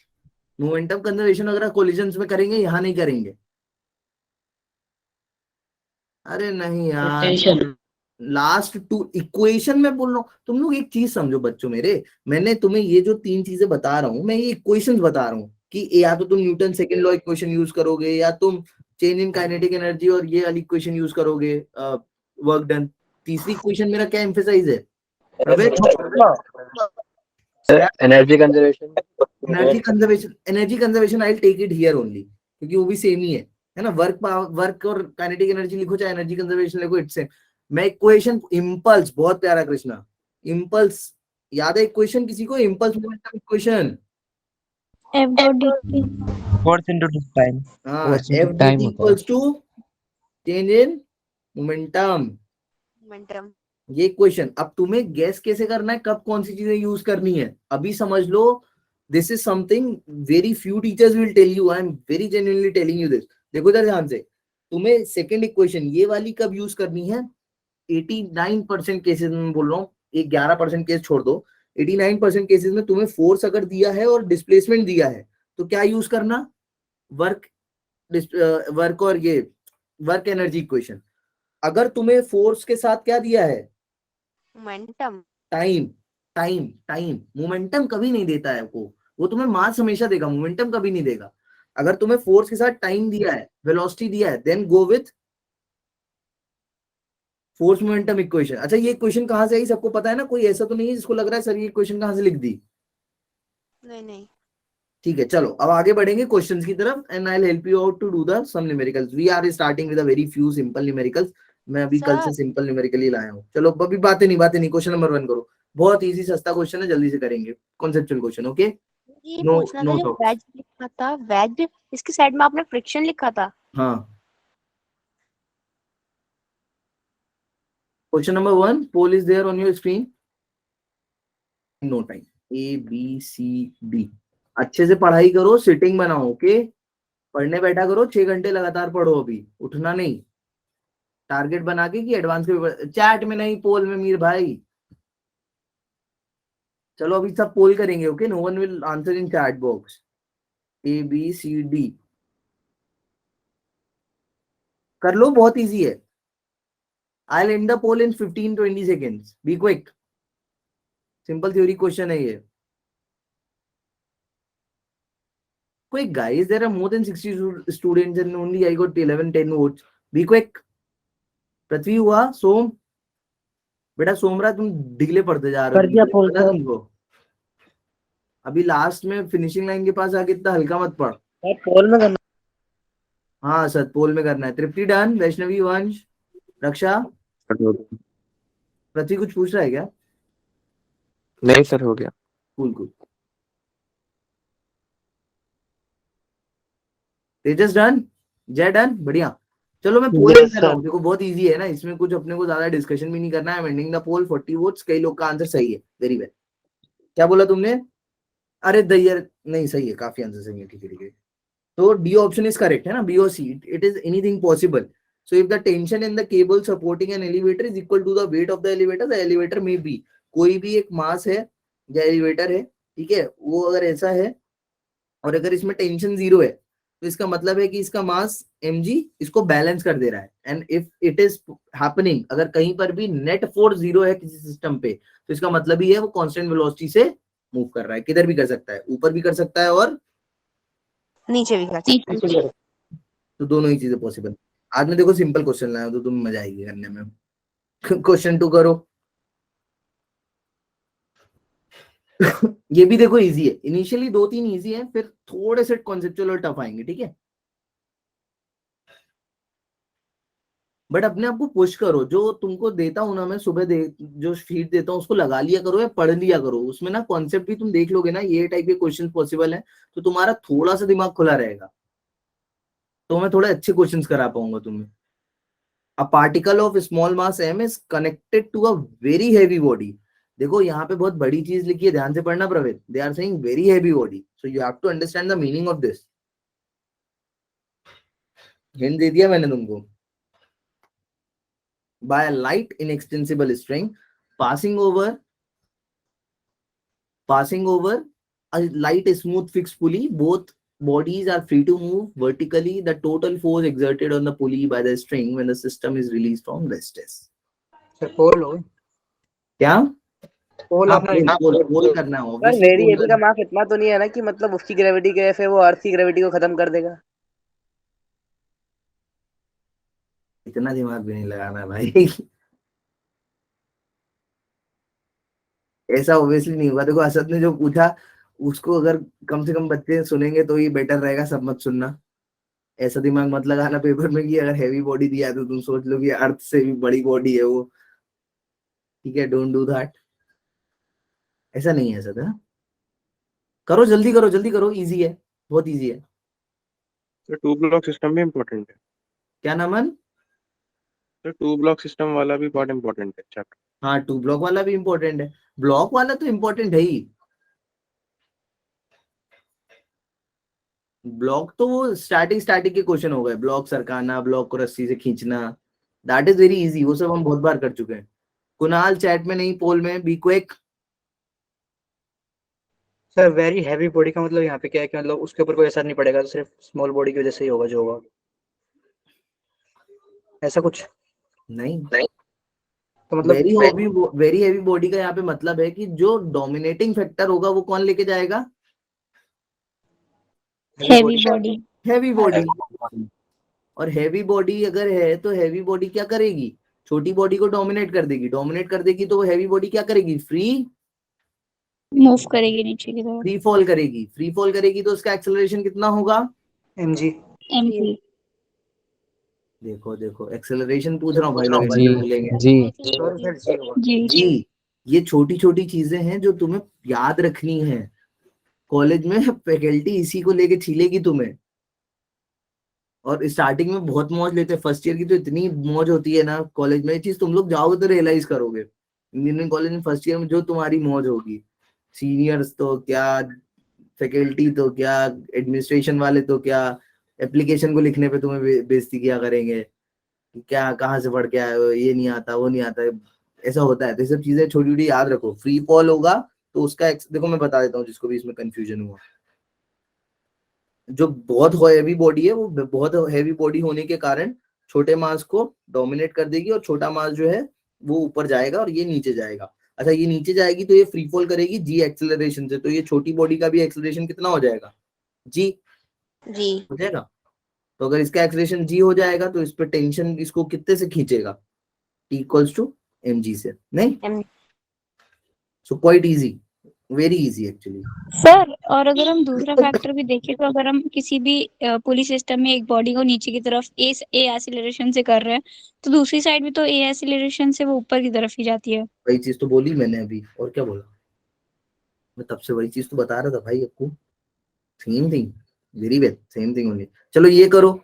Momentum conservation अगर कोलिजन्स में करेंगे, यहां नहीं करेंगे। अरे नहीं यार, रोटेशन। लास्ट टू इक्वेशन में बोल रहा हूँ। तुम लोग एक चीज समझो बच्चों मेरे, मैंने तुम्हें ये जो 3 चीजें बता रहा हूँ, मैं ये इक्वेशंस बता रहा हूँ कि या तो तुम Newton second law equation use करोगे, या तुम चेंज इन काइनेटिक एनर्जी और ये वाली इक्वेशन यूज करोगे, वर्क डन। तीसरी इक्वेशन मेरा क्या एम्फेसाइज है Praved? Energy conservation. Energy conservation I take it here only, क्योंकि वो भी सेम ही है ना। वर्क और काइनेटिक एनर्जी लिखो, चाहे एनर्जी कंजर्वेशन लिखो, इट्स सेम। मैं इक्वेशन इम्पल्स, बहुत प्यारा कृष्णा, इम्पल्स याद है इक्वेशन किसी को? Impulse momentum equation. F dot D force into time. हाँ, F D T equals to change in momentum. Momentum. ये इक्वेशन। अब तुम्हें गैस कैसे करना है, कब कौन सी चीजें यूज करनी है, अभी समझ लो। This is something very few teachers will tell you, I am very genuinely telling you this. देखो इधर ध्यान से, तुम्हें सेकंड इक्वेशन ये वाली कब यूज करनी है? 89% केसेस में बोल रहा हूँ, एक 11% केस छोड़ दो। 89% केसेस में तुम्हें फोर्स अगर दिया है और डिस्प्लेसमेंट दिया है, तो क्या यूज करना? वर्क, वर्क और ये वर्क एनर्जी इक्वेशन। अगर तुम्हें फोर्स के साथ क्या दिया है? मोमेंटम। टाइम। टाइम मोमेंटम कभी नहीं देता है वो तुम्हें मास हमेशा देगा, मोमेंटम कभी नहीं देगा। अगर तुम्हें फोर्स के साथ टाइम दिया है, वेलोसिटी दिया है, then go with force momentum equation. अच्छा, ये इक्वेशन कहां से आई सबको पता है ना? कोई ऐसा तो नहीं है जिसको लग रहा है सर ये इक्वेशन कहां से लिख दी? नहीं। ठीक है, चलो अब आगे बढ़ेंगे क्वेश्चंस की तरफ, and I will help you out to do the some numericals. We are starting with a very few simple numericals. मैं अभी कल से सिंपल न्यूमेरिकल ही लाया हूँ। चलो अभी बातें नहीं। क्वेश्चन नंबर 1 करो, बहुत इजी सस्ता क्वेश्चन है, जल्दी से करेंगे। Conceptual question, okay? ये नो पूछना था, नो जो टॉक्स। वेज लिखा था, वेज, इसकी साइड में आपने फ्रिक्शन लिखा था। हाँ, question number 1, poll is there on your screen. No time, A B C D. अच्छे से पढ़ाई करो, सिटिंग बनाओ, ओके? पढ़ने बैठा करो, 6 घंटे लगातार पढ़ो, अभी उठना नहीं। टारगेट बना के कि एडवांस के चैट में नहीं, पोल में मीर भाई। चलो अभी सब पोल करेंगे, okay? No one will answer in chat box. A B C D कर लो, बहुत इजी है। I will end the poll in 15-20 seconds, be quick. Simple theory question है ये। Quick guys, there are more than 60 students and only I got 11-10 votes. Be quick. पृथ्वी हुआ, सोम बेटा, सोमरा तुम ढीले पड़ते जा रहे कर दिया हो, पोल पता सर। तुमको? अभी लास्ट में फिनिशिंग लाइन के पास आके इतना हल्का मत पड़। पोल में करना। हाँ सर, पोल में करना है। तृप्ति डन, वैष्णवी, वंश, रक्षा, पृथ्वी कुछ पूछ रहा है क्या? नहीं सर, हो गया। कूल। तेजस डन, जय डन, बढ़िया। चलो मैं पोल Yes, कर रहा sir. हूँ, देखो बहुत इजी है ना, इसमें कुछ अपने को ज्यादा डिस्कशन भी नहीं करना है। एंडिंग द पोल 40 वोट्स, कई लोग का आंसर सही है, वेरी वेल। क्या बोला तुमने? अरे दैयर नहीं, सही है, काफी आंसर सही है, ठीक है ठीक है। तो डी ऑप्शन इज करेक्ट है ना, बी और C, it is anything possible. So if the tension in the cable supporting an elevator is equal to the weight of the elevator में बी, कोई भी एक मास है या एलिवेटर है, ठीक है, वो अगर ऐसा है और अगर इसमें टेंशन 0 है, तो इसका मतलब है कि इसका मास mg इसको बैलेंस कर दे रहा है। And if it is happening, अगर कहीं पर भी नेट फोर्स 0 है किसी सिस्टम पे, तो इसका मतलब ही है वो कांस्टेंट वेलोसिटी से मूव कर रहा है, किधर भी कर सकता है, ऊपर भी कर सकता है और नीचे भी कर सकते नीचे। हैं। तो दोनों ही चीजें पॉसिबल। आज मैं देखो सिंपल क्वेश्चन लाया हूं, तो तुम्हें मजा आएगी करने में। क्वेश्चन 2 करो। ये भी देखो इजी है, इनिशियली 2-3 इजी है, फिर थोड़े से कॉन्सेप्चुअल और टफ आएंगे, ठीक है। बट अपने आप को पुश करो, जो तुमको देता हूं ना मैं सुबह जो फीड देता हूं उसको लगा लिया करो या पढ़ लिया करो, उसमें ना कॉन्सेप्ट भी तुम देख लोगे ना, ये टाइप के क्वेश्चन पॉसिबल है, तो तुम्हारा थोड़ा सा दिमाग खुला रहेगा, तो मैं थोड़े अच्छे क्वेश्चंस करा पाऊंगा तुम्हें। A particle of small mass m is connected to a very heavy body. देखो यहाँ पे बहुत बड़ी चीज लिखी है, ध्यान से पढ़ना Praveen. They are saying very heavy body, so you have to understand the meaning of this. Hint दे दिया मैंने तुमको। By a light inextensible string passing over a light smooth fixed pulley, both bodies are free to move vertically. The total force exerted on the pulley by the string when the system is released from rest is Sir, पोल हो क्या? पोल हाँ, अपना पोल करना है sir obviously, very पोल heavy का करना। मास इतना तो नहीं है ना कि मतलब उसकी ग्रेविटी के फिर वो अर्थ की ग्रेविटी को खत्म कर देगा। इतना दिमाग भी नहीं लगाना भाई। ऐसा ऑब्वियसली नहीं होगा। देखो असद ने जो पूछा उसको अगर कम से कम बच्चे सुनेंगे तो ये बेटर रहेगा, सब मत सुनना। ऐसा दिमाग मत लगाना पेपर में कि अगर हैवी बॉडी दिया है तो तुम सोच लो कि अर्थ से भी बड़ी बॉडी है वो, ठीक है, डोंट डू दैट। ऐसा नहीं है असद, है? करो जल्दी करो, इजी है, बहुत इजी है। तो 2 ब्लॉक सिस्टम भी इम्पोर्टेंट है। क्या नामन? तो 2 ब्लॉक सिस्टम वाला भी बहुत इम्पोर्टेंट है चैप्टर। हाँ, 2 ब्लॉक वाला भी इम्पोर्टेंट है, ब्लॉक वाला तो इम्पोर्टेंट है ही। ब्लॉक तो वो स्टैटिक के क्वेश्चन हो गए, ब्लॉक सरकाना, ब्लॉक को रस्सी से खींचना, दैट इज वेरी इजी, वो सब हम बहुत बार कर चुके हैं। कुणाल चैट में नहीं, पोल में, be quick. Sir very heavy body का मतलब यहाँ पे क्या है कि मतलब उसके ऊपर कोई असर नहीं पड़ेगा, तो सिर्फ स्मॉल बॉडी की वजह से ही होगा जो होगा, ऐसा कुछ नहीं, तो मतलब वेरी हैवी बॉडी का यहाँ पे मतलब है कि जो डोमिनेटिंग फैक्टर होगा वो कौन लेके जाएगा? Heavy body. Heavy body. और हैवी बॉडी अगर है तो हैवी बॉडी क्या करेगी? छोटी बॉडी को डोमिनेट कर देगी, तो वो हैवी बॉडी क्या करेगी? फ्री मूव करेगी नीचे की तरफ। फॉल करेगी, तो उसका एक्सेलरेशन कितना होगा? mg। mg। देखो एक्सेलरेशन पूछ रहा हूँ भाई लोग, जी बोलेंगे जी सर जी होगा। जी। ये छोटी छोटी चीजें हैं जो तुम्हें याद रखनी है। कॉलेज में फैकल्टी इसी को लेके छीलेगी तुम्हें, और स्टार्टिंग में बहुत मौज लेते हैं, फर्स्ट ईयर की तो इतनी मौज होती है ना कॉलेज में, ये चीज तुम लोग जाओगे तो रियलाइज करोगे। इंजीनियरिंग कॉलेज में फर्स्ट ईयर में जो तुम्हारी मौज होगी, सीनियर्स तो क्या, फैकल्टी तो क्या, एडमिनिस्ट्रेशन वाले तो क्या, एप्लीकेशन को लिखने पे तुम्हें बेइज्जती किया करेंगे, क्या कहाँ से पढ़ के आए हो, ये नहीं आता वो नहीं आता, ऐसा होता है। तो ये सब चीजें छोटी छोटी याद रखो। फ्री फॉल होगा तो उसका देखो मैं बता देता हूँ जिसको भी इसमें कंफ्यूजन हुआ, जो बहुत हैवी बॉडी है वो बहुत हैवी बॉडी होने के कारण छोटे मास को डोमिनेट कर देगी, और छोटा मास जो है वो ऊपर जाएगा और ये नीचे जाएगा। अच्छा, ये नीचे जाएगी तो ये फ्री फॉल करेगी जी एक्सेलरेशन से, तो ये छोटी बॉडी का भी एक्सेलरेशन कितना हो जाएगा? जी हो जाएगा। तो अगर इसका एक्सेलरेशन जी हो जाएगा तो इस पे टेंशन इसको कितने से खींचेगा? T इक्वल्स टू mg से, नहीं? So quite easy, very easy actually. Sir और अगर हम दूसरा फैक्टर भी देखें, तो अगर हम किसी भी पुली सिस्टम में एक बॉडी को नीचे की तरफ ए एक्सीलरेशन से कर रहे हैं, तो दूसरी साइड भी तो ए एक्सीलरेशन से वो ऊपर की तरफ ही जाती है। वही चीज तो बोली मैंने अभी, और क्या बोला मैं? तब से वही चीज तो बता रहा था भाई आपको, same thing, very well, same thing होंगे। चलो ये करो।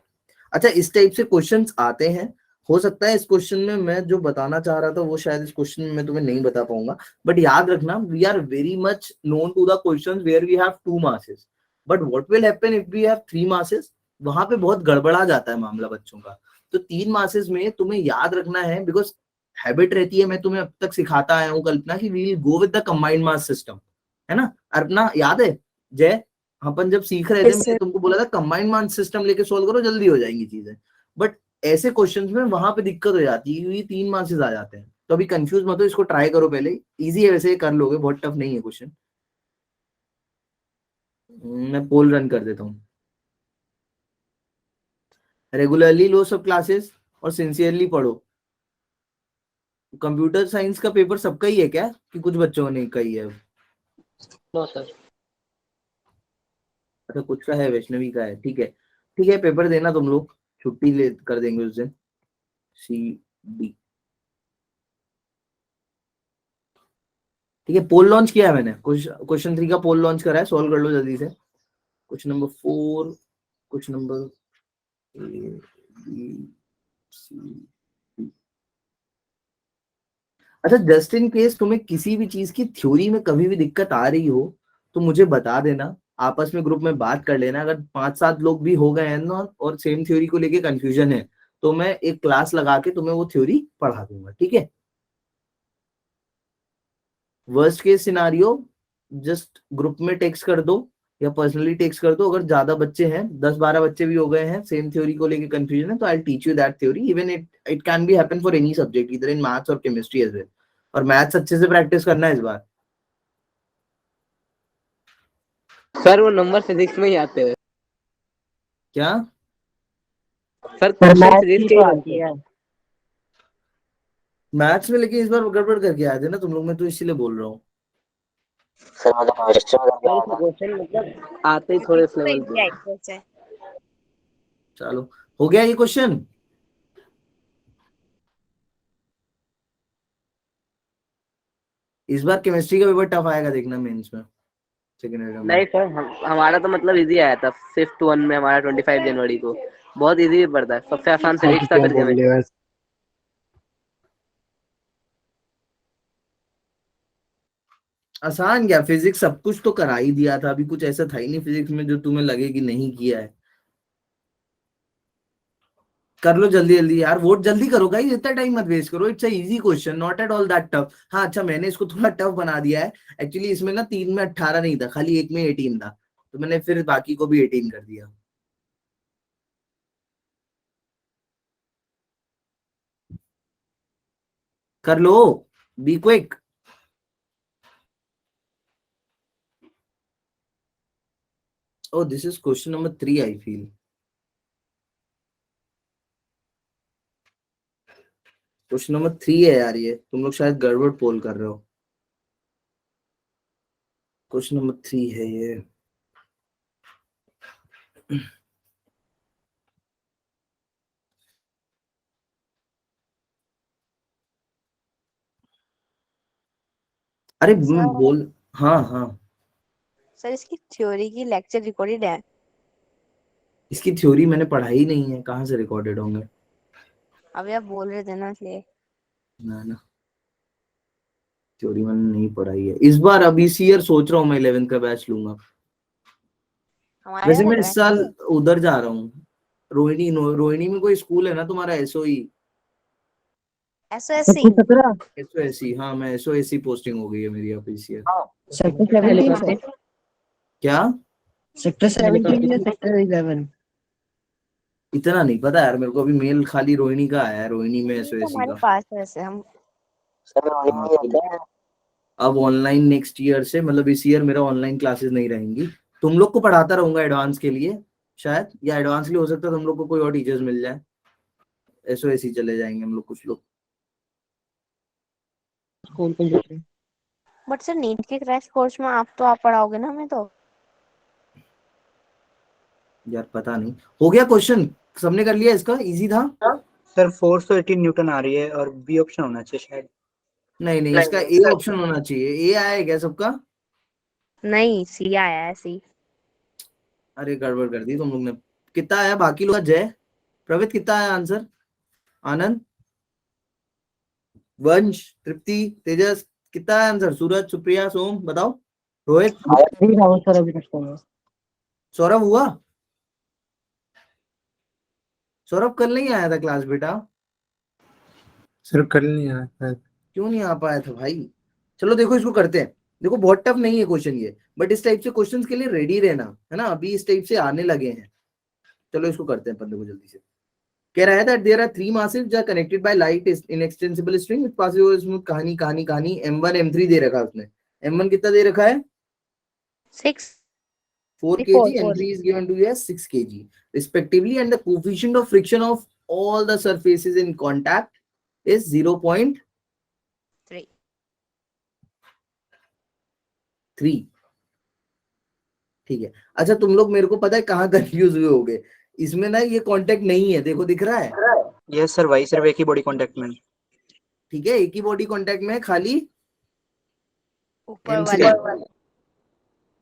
अच्छा, इस टाइप से क्वेश्चंस आते हैं। हो सकता है इस क्वेश्चन में मैं जो बताना चाह रहा था वो शायद इस क्वेश्चन में मैं तुम्हें नहीं बता पाऊंगा, बट याद रखना we are very much known to the questions where we have 2 masses, but what will happen if we have 3 masses, वहां पे बहुत गड़बड़ा जाता है मामला बच्चों का। तो 3 मासेस में तुम्हें याद रखना है, बिकॉज हैबिट रहती है, मैं तुम्हें अब तक सिखाता आया हूँ कल्पना की we will go with the combined mass system, है ना। अर्पना याद है जय, अपन जब सीख रहे थे मैंने तुमको बोला था कंबाइंड मास सिस्टम लेके सॉल्व करो जल्दी हो जाएंगी चीजें, बट ऐसे क्वेश्चंस में वहां पे दिक्कत हो जाती है क्योंकि 3 मार्क्स आ जाते हैं। तो अभी कंफ्यूज मत हो, इसको ट्राई करो पहले, इजी है वैसे, कर लोगे, बहुत टफ नहीं है क्वेश्चन। मैं पोल रन कर देता हूँ। रेगुलरली लो सब क्लासेस और सिंसियरली पढ़ो। कंप्यूटर साइंस का पेपर सबका ही है क्या कि कुछ बच्चों ने का ही है? No sir. अच्छा, कुछ का है, वैष्णवी का है, ठीक है ठीक है, पेपर देना तुम लोग, छुट्टी ले कर देंगे उस दिन। सी डी, ठीक है। पोल लॉन्च किया है मैंने, क्वेश्चन 3 का पोल लॉन्च करा है, सॉल्व कर लो जल्दी से। Question number 4, question number A, B, C, D। अच्छा, जस्ट इन केस तुम्हें किसी भी चीज की थ्योरी में कभी भी दिक्कत आ रही हो तो मुझे बता देना, आपस में ग्रुप में बात कर लेना। अगर 5-7 लोग भी हो गए हैं ना और सेम थ्योरी को लेके कंफ्यूजन है तो मैं एक क्लास लगा के तुम्हें वो थ्योरी पढ़ा दूंगा, ठीक है। Worst case scenario just group में टेक्स्ट कर दो या पर्सनली टेक्स्ट कर दो। अगर ज्यादा बच्चे हैं, 10-12 बच्चे भी हो गए हैं, सेम थ्योरी को लेके कंफ्यूजन है, तो I teach you that theory. Even it can be happen for any subject, इधर इन मैथ्स और केमिस्ट्री एज वेल। और मैथ्स अच्छे से प्रैक्टिस करना है इस बार। सर वो नंबर फिजिक्स में ही आते हैं। क्या सर क्वेश्चन फिजिक्स के ही बनते हैं। मैथ्स में, लेकिन इस बार गड़बड़ करके आए थे ना तुम लोग, मैं तो इसीलिए बोल रहा हूँ। सर मतलब केमिस्ट्री में करके आया था। क्वेश्चन मतलब आते ही थोड़े इस लेवल पे। चलो, हो गया ये क्वेश्चन। इस बार केमिस्ट्री का पेपर टफ आएगा देखना मेंस में, सेकंड ईयर में। नहीं सर, हमारा तो मतलब इजी आया था। फिफ्थ 1 में हमारा 25 जनवरी को बहुत इजी पड़ता है। सबसे आसान फिजिक्स था, फिर केमिस्ट्री। आसान क्या, फिजिक्स सब कुछ तो करा ही दिया था, अभी कुछ ऐसा था ही नहीं फिजिक्स में जो तुम्हें लगे कि नहीं किया है। कर लो जल्दी जल्दी यार, वोट जल्दी करो गाइस, इतना टाइम मत वेस्ट करो। It's a easy question, not at all that tough. हाँ अच्छा, मैंने इसको थोड़ा टफ बना दिया है एक्चुअली। इसमें ना 3 में 18 नहीं था, खाली एक में 18 था, तो मैंने फिर बाकी को भी 18 कर दिया। कर लो, be quick. Oh, this is question number 3, I feel. Question number 3 है यार, ये तुम लोग शायद गड़बड़ पोल कर रहे हो। क्वेश्चन नंबर 3 है ये। अरे बोल। हाँ हाँ, सर इसकी थ्योरी की लेक्चर रिकॉर्डेड है? इसकी थ्योरी मैंने पढ़ाई नहीं है, कहाँ से रिकॉर्डेड होंगे। अभी आप बोल रहे थे ना इसलिए। ना ना, थ्योरी मैंने नहीं पढ़ाई है इस बार। अब इस ईयर सोच रहा हूँ मैं 11th का बैच लूंगा। हमारे वैसे यहाँ मैं तो इस साल उधर जा रहा हूँ, रोहिणी। रोहिणी में कोई स्कूल है ना तुम्हारा, एसओई? एसओएससी। एसओएससी, हाँ, मैं एसओएससी पोस्टिंग हो गई है मेरी अब इस ईयर। सेक्टर 17 क्या सेक्टर 17 या सेक्टर 11? इतना नहीं पता यार मेरे को, अभी मेल खाली रोहिणी का आया है, रोहिणी में एसओएससी हमारे का। पास है वैसे हम। सर रोहिणी में ही होता है। अब ऑनलाइन नेक्स्ट ईयर से, मतलब इस ईयर मेरा ऑनलाइन क्लासेस नहीं रहेंगी। तुम लोग को पढ़ाता रहूंगा एडवांस के लिए शायद, या एडवांस के लिए हो सकता है तुम लोग को कोई और टीचर्स मिल जाए। एसओएससी चले जाएंगे हम लोग कुछ लोग। बट सर नीट के क्रैश कोर्स में आप पढ़ाओगे ना हमें तो? यार पता नहीं, हो गया क्वेश्चन, सबने कर लिया इसका, इजी था। सर 418 न्यूटन आ रही है और बी ऑप्शन होना चाहिए शायद। नहीं नहीं, इसका ए ऑप्शन होना चाहिए। ए आया है क्या सबका? नहीं, सी आया है, सी। अरे गड़बड़ कर दी तुम लोग ने। कितना आया बाकी लोग का? जय प्रवित कितना है आंसर? आनंद, वंश, तृप्ति, तेजस कितना है आंसर? सूरज, सुप्रिया, सोम बताओ। रोहित, सौरभ हुआ? सौरभ कल नहीं आया था क्लास बेटा? सर कल नहीं आया था। क्यों नहीं आ पाया था भाई? चलो देखो इसको करते हैं। देखो बहुत टफ नहीं है क्वेश्चन ये, बट इस टाइप से क्वेश्चंस के लिए रेडी रहना, है ना? अभी इस टाइप से आने लगे हैं। चलो इसको करते हैं अपन, देखो जल्दी से। कह रहा है that there are three masses which are connected by light inextensible string which passes over smooth कहानी कहानी कहानी m1 m3 दे रखा है उसने। m1 कितना दे रखा है? 6 4 kg, m3 is given to you as 6 kg respectively, and the coefficient of friction of all the surfaces in contact is 0.3. 3 ठीक है। अच्छा तुम लोग मेरे को पता है कहाँ कंफ्यूज हुए होगे, इसमें ना ये कांटेक्ट नहीं है, देखो दिख रहा है? यस सर, वही सिर्फ एक ही बॉडी कांटेक्ट में है। ठीक है, एक ही बॉडी कांटेक्ट में है, खाली ऊपर M3 वाले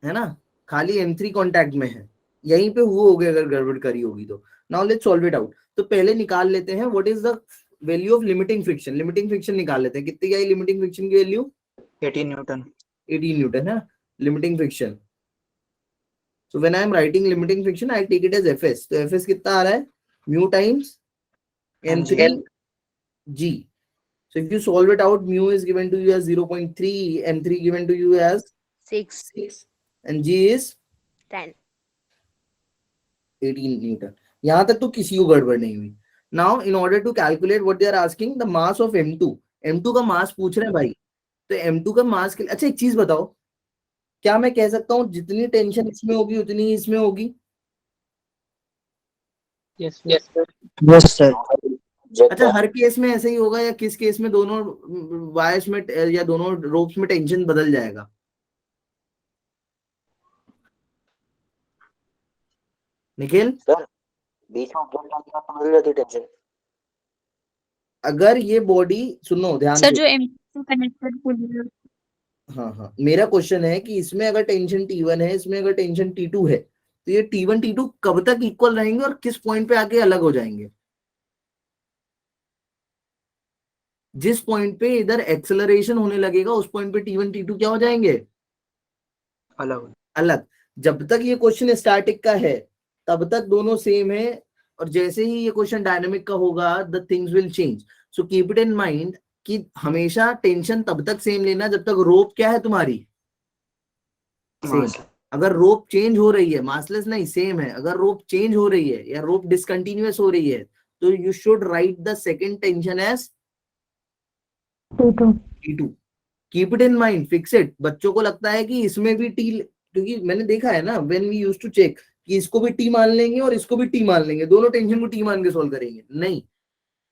है ना, खाली M3 कांटेक्ट में है। यहीं पे हुए होगे अगर गड़बड़ करी होगी तो। Now let's solve it out. तो पहले निकाल लेते हैं what is the value of limiting friction. Limiting friction निकाल लेते हैं। कितनी आई लिमिटिंग फ्रिक्शन की वैल्यू? 18 न्यूटन। 18 न्यूटन है limiting friction. So when I am writing limiting friction, I take it as Fs. तो Fs कितना आ रहा है? Mu times m3 g. So if you solve it out, mu is given to you as 0.3, m3 given to you as 6 and g is 10 18 Newton. यहाँ तक तो किसी को गड़बड़ नहीं हुई। Now in order to calculate what they are asking, the mass of m2. m2 का मास पूछ रहे हैं भाई। तो m2 का मास के लिए अच्छा एक चीज बताओ, क्या मैं कह सकता हूँ जितनी टेंशन इसमें होगी उतनी ही इसमें होगी? Yes sir. अच्छा हर केस में ऐसे ही होगा या किस केस में दोनों वायर्स में या दोनों रोप्स में टेंशन बदल जाएगा? निखिल सर बीच में ऑब्जर्व करने का बदल जाती है टेंशन। अगर ये बॉडी सुनो ध्यान सर से, जो M2 कनेक्टेड हाँ हाँ मेरा क्वेश्चन है कि इसमें अगर टेंशन T1 है, इसमें अगर टेंशन T2 है, तो ये T1 T2 कब तक इक्वल रहेंगे और किस पॉइंट पे आके अलग हो जाएंगे? जिस पॉइंट पे इधर एक्सेलरेशन होने लगेगा उस पॉइंट पे T1 T2 क्या हो जाएंगे? अलग। अलग। जब तक ये क्वेश्चन स्टैटिक का है तब तक दोनों सेम है, और जैसे ही ये क्वेश्चन डायनामिक का होगा the things will change. So keep it in mind कि हमेशा टेंशन तब तक सेम लेना जब तक रोप क्या है तुम्हारी? सेम। अगर रोप चेंज हो रही है, मासलेस नहीं सेम है, अगर रोप चेंज हो रही है या रोप डिसकंटिन्यूअस हो रही है तो you should write the second tension as T2। Keep it in mind, fix it. बच्चों को लगता है कि इसमें भी टी, क्योंकि मैंने देखा है ना when we used to check कि इसको भी टी मान लेंगे और इसको भी टी मान लेंगे, दोनों टेंशन को टी मान के सोल्व करेंगे। नहीं,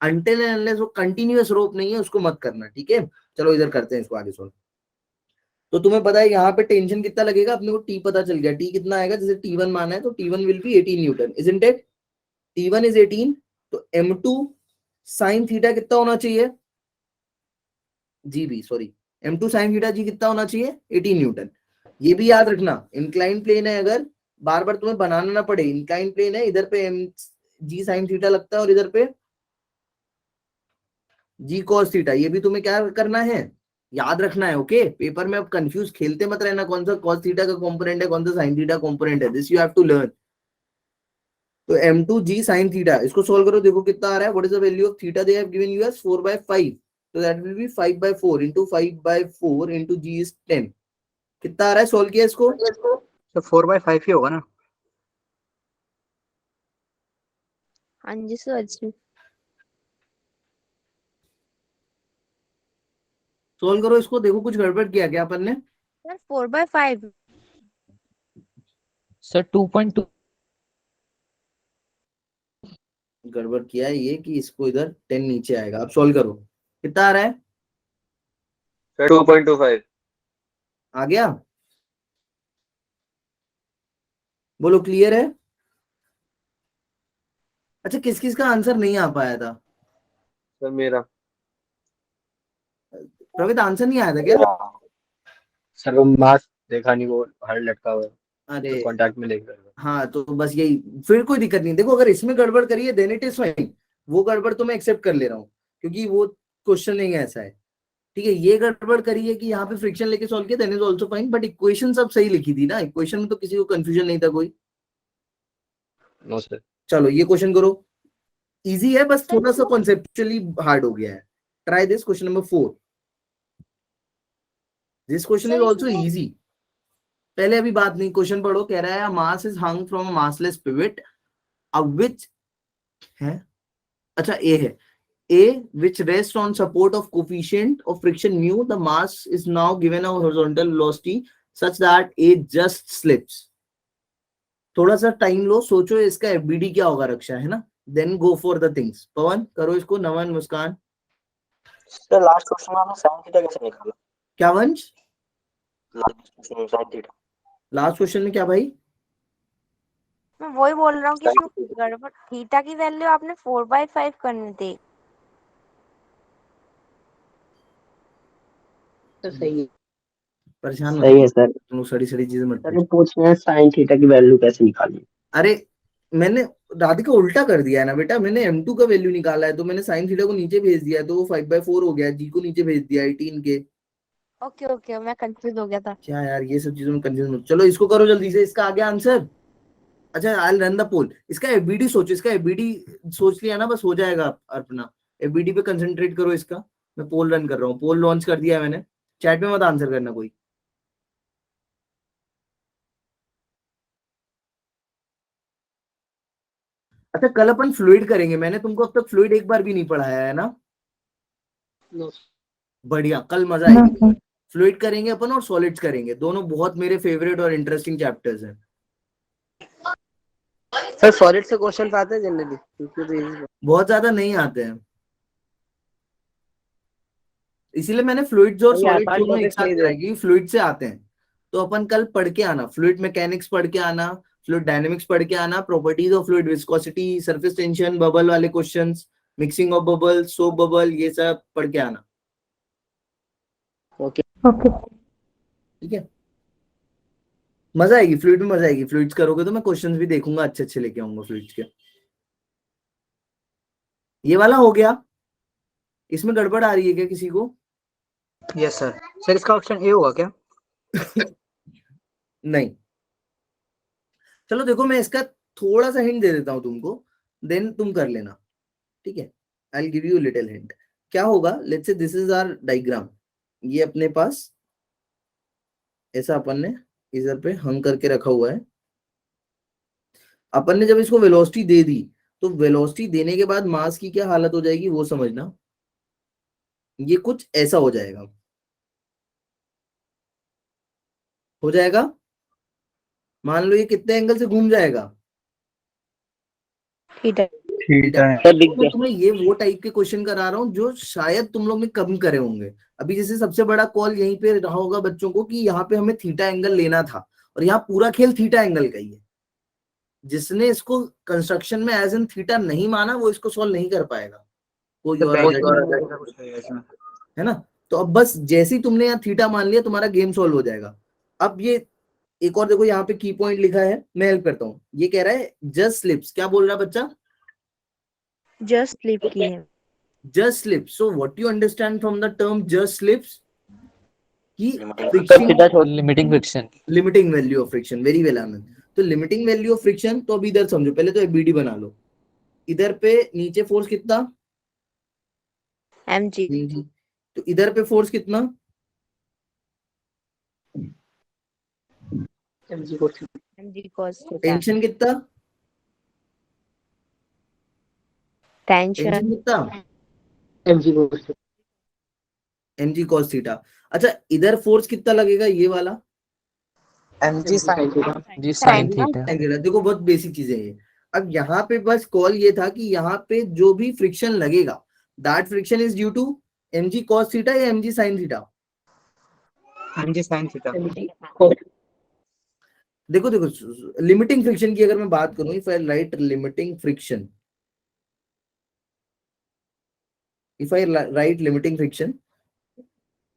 अनटिल एंड अनलेस वो कंटिन्यूअस रोप नहीं है उसको मत करना, ठीक है? चलो इधर करते हैं इसको आगे सोल्व। तो तुम्हें पता है यहाँ पे टेंशन कितना लगेगा, अपने को टी पता चल गया। टी कितना आएगा? जैसे T1 माना है तो T1 will be 18 newton, isn't it? T1 is 18, तो M2 साइन थीटा कितना होना चाहिए? G B sorry, M2 sine theta g कितना होना चाहिए? 18 न्यूटन। ये भी याद रखना, इंक्लाइन प्लेन है, अगर बार बार तुम्हें बनाना ना पड़े, इंक्लाइन प्लेन है, इधर पे एम जी साइन थीटा लगता है और इधर पे जी कॉस थीटा। ये भी तुम्हें क्या करना है? याद रखना है। ओके, पेपर में अब कंफ्यूज खेलते मत रहना कौन सा कॉस थीटा का कंपोनेंट है, कौन सा साइन थीटा कंपोनेंट है। This you have to learn. तो m2 g sin थीटा, इसको सोल्व करो, देखो कितना आ रहा है। What is the value of theta? They have given you as 4/5, तो that will be 5/4 into 5/4 into g is 10। कितना आ रहा है? सोल्व किया इसको? तो 4/5 ही होगा ना? हाँ जी सर। सोल्व करो इसको, देखो कुछ गड़बड़ किया क्या अपन ने? सर 4/5 सर 2.2 गड़बड़ किया है ये कि इसको इधर 10 नीचे आएगा। अब सोल्व करो, कितना आ रहा है? 2.25 आ गया? बोलो क्लियर है? अच्छा किस किस का आंसर नहीं आ पाया था? सर मेरा। प्रवीत आंसर नहीं आया था क्या? सर वो मास्क देखा नहीं, वो हर लटका हुआ है। अरे कॉन्टैक्ट में लेकर। हाँ, तो बस यही, फिर कोई दिक्कत नहीं। देखो अगर इसमें गड़बड़ करी है देन इट इज फाइन, वो गड़बड़ तो मैं एक्सेप्ट कर ले रहा हूँ क्योंकि वो क्वेश्चन नहीं ऐसा है, ठीक है। ये गड़बड़ करी है कि यहाँ पे फ्रिक्शन लेके सॉल्व किया, then is also fine, but equation सब सही लिखी थी ना, इक्वेशन में तो किसी को कंफ्यूजन नहीं था कोई। No sir. चलो ये क्वेश्चन करो, इजी है, बस थोड़ा सा कॉन्सेप्चुअली हार्ड हो गया है। Try this question number 4। This question is also easy. पहले अभी बात नहीं, क्वेश्चन पढ़ो। कह रहा है mass is hung from massless pivot which है, अच्छा ए है, A which rests on support of coefficient of friction mu, the mass is now given a horizontal velocity such that A just slips. थोड़ा सा time लो, सोचो इसका FBD क्या होगा रक्षा, है ना, then go for the things. Pavan करो इसको, Naman Muskan. Sir last question में आपने sin थीटा कैसे निकाला? क्या वंश? लास्ट क्वेश्चन में sin थीटा। लास्ट क्वेश्चन में क्या भाई? मैं वही बोल रहा हूँ कि इसमें गड़बड़, थीटा की वैल्यू आपने 4/5 करनी थी। सही है। परेशान सही है सर। तुम सड़ी सड़ी चीजें मत सर पूछ रहे हैं sin थीटा की वैल्यू कैसे निकालनी। अरे मैंने राधिका उल्टा कर दिया है ना बेटा, मैंने M2 का वैल्यू निकाला है तो मैंने sin थीटा को नीचे भेज दिया है, तो वो 5/4 हो गया, G को नीचे भेज दिया 18 के। ओके ओके, मैं कंफ्यूज हो गया था। क्या यार, ये सब चीजों में कंफ्यूज मत। चलो इसको करो जल्दी से, इसका आ गया आंसर। अच्छा आई विल रन द पोल। इसका एफबीडी सोचो, इसका एफबीडी सोच लिया ना, बस हो जाएगा अपना। एफबीडी पे कंसंट्रेट करो इसका। मैं पोल रन कर रहा हूँ, पोल लॉन्च कर दिया है मैंने। चैट में मत आंसर करना कोई। अच्छा कल अपन फ्लूइड करेंगे, मैंने तुमको अब तक फ्लूइड एक बार भी नहीं पढ़ाया है ना। बढ़िया, कल मजा आएगी। फ्लूइड करेंगे अपन और सॉलिड्स करेंगे, दोनों बहुत मेरे फेवरेट और इंटरेस्टिंग चैप्टर्स हैं। सर सॉलिड से क्वेश्चन आते हैं जनरली? बहुत ज्यादा नहीं आते हैं, इसीलिए मैंने फ्लूइड्स और सॉलिड्स दोनों एक साथ कराएगी। फ्लूइड से आते हैं तो अपन कल पढ़ के आना, फ्लूइड मैकेनिक्स पढ़ के आना, फ्लूइड डायनेमिक्स पढ़ के आना, properties of fluid, viscosity, surface tension, bubble वाले questions, mixing of bubble, soap bubble, ये सब पढ़ के आना। ओके ठीक है, मजा आएगी, फ्लूइड में मजा आएगी। फ्लूइड्स करोगे तो मैं क्वेश्चंस भी देखूंगा, अच्छे अच्छे लेके आऊंगा फ्लूइड्स के। ये वाला हो गया, इसमें गड़बड़ आ रही है क्या किसी को? Yes sir. सर इसका ऑप्शन ए होगा क्या? नहीं, चलो देखो मैं इसका थोड़ा सा हिंट दे देता हूं तुमको, देन तुम कर लेना, ठीक है। I will give you little hint. क्या होगा, let's say this is our diagram, ये अपने पास ऐसा अपन ने इधर पे हंग करके रखा हुआ है। अपन ने जब इसको वेलोसिटी दे दी, तो वेलोसिटी देने के बाद मास की क्या हालत हो जाएगी वो समझना। ये कुछ ऐसा हो जाएगा, हो जाएगा। मान लो ये कितने एंगल से घूम जाएगा? थीटा। मैं तुम्हें ये वो टाइप के क्वेश्चन करा रहा हूँ जो शायद तुम लोग ने कम करे होंगे। अभी जैसे सबसे बड़ा कॉल यहीं पे रहा होगा बच्चों को कि यहाँ पे हमें थीटा एंगल लेना था, और यहाँ पूरा खेल थीटा एंगल का ही है। जिसने इसको कंस्ट्रक्शन में एज एन थीटा नहीं माना वो इसको सॉल्व नहीं कर पाएगा, कोई और है ना। तो अब बस जैसे ही तुमने यहाँ थीटा मान लिया तुम्हारा गेम सॉल्व हो जाएगा। अब ये एक और देखो, यहाँ पे की पॉइंट लिखा है, मैं हेल्प करता हूँ। ये कह रहा है जस्ट स्लिप्स, क्या बोल रहा है बच्चा? जस्ट स्लिप की है। Just slips. So what you understand from the term just slips? कि limiting friction, limiting value of friction. Very well Anand. तो लिमिटिंग वैल्यू ऑफ फ्रिक्शन, तो अभी इधर समझो, पहले तो एबीडी बना लो। इधर पे नीचे फोर्स कितना? mg। तो इधर पे फोर्स कितना? mg cos theta. टेंशन कितना? टेंशन कितना? mg cos theta. अच्छा इधर फोर्स कितना लगेगा, ये वाला? mg sin theta. G sine theta. देखो बहुत बेसिक चीजें हैं। अब यहाँ पे बस कॉल ये था कि यहाँ पे जो भी फ्रिक्शन लगेगा, that friction is due to mg cos theta या mg sin theta? mg sin theta. देखो लिमिटिंग फ्रिक्शन की अगर मैं बात करूं, if I write limiting friction, if I write limiting friction,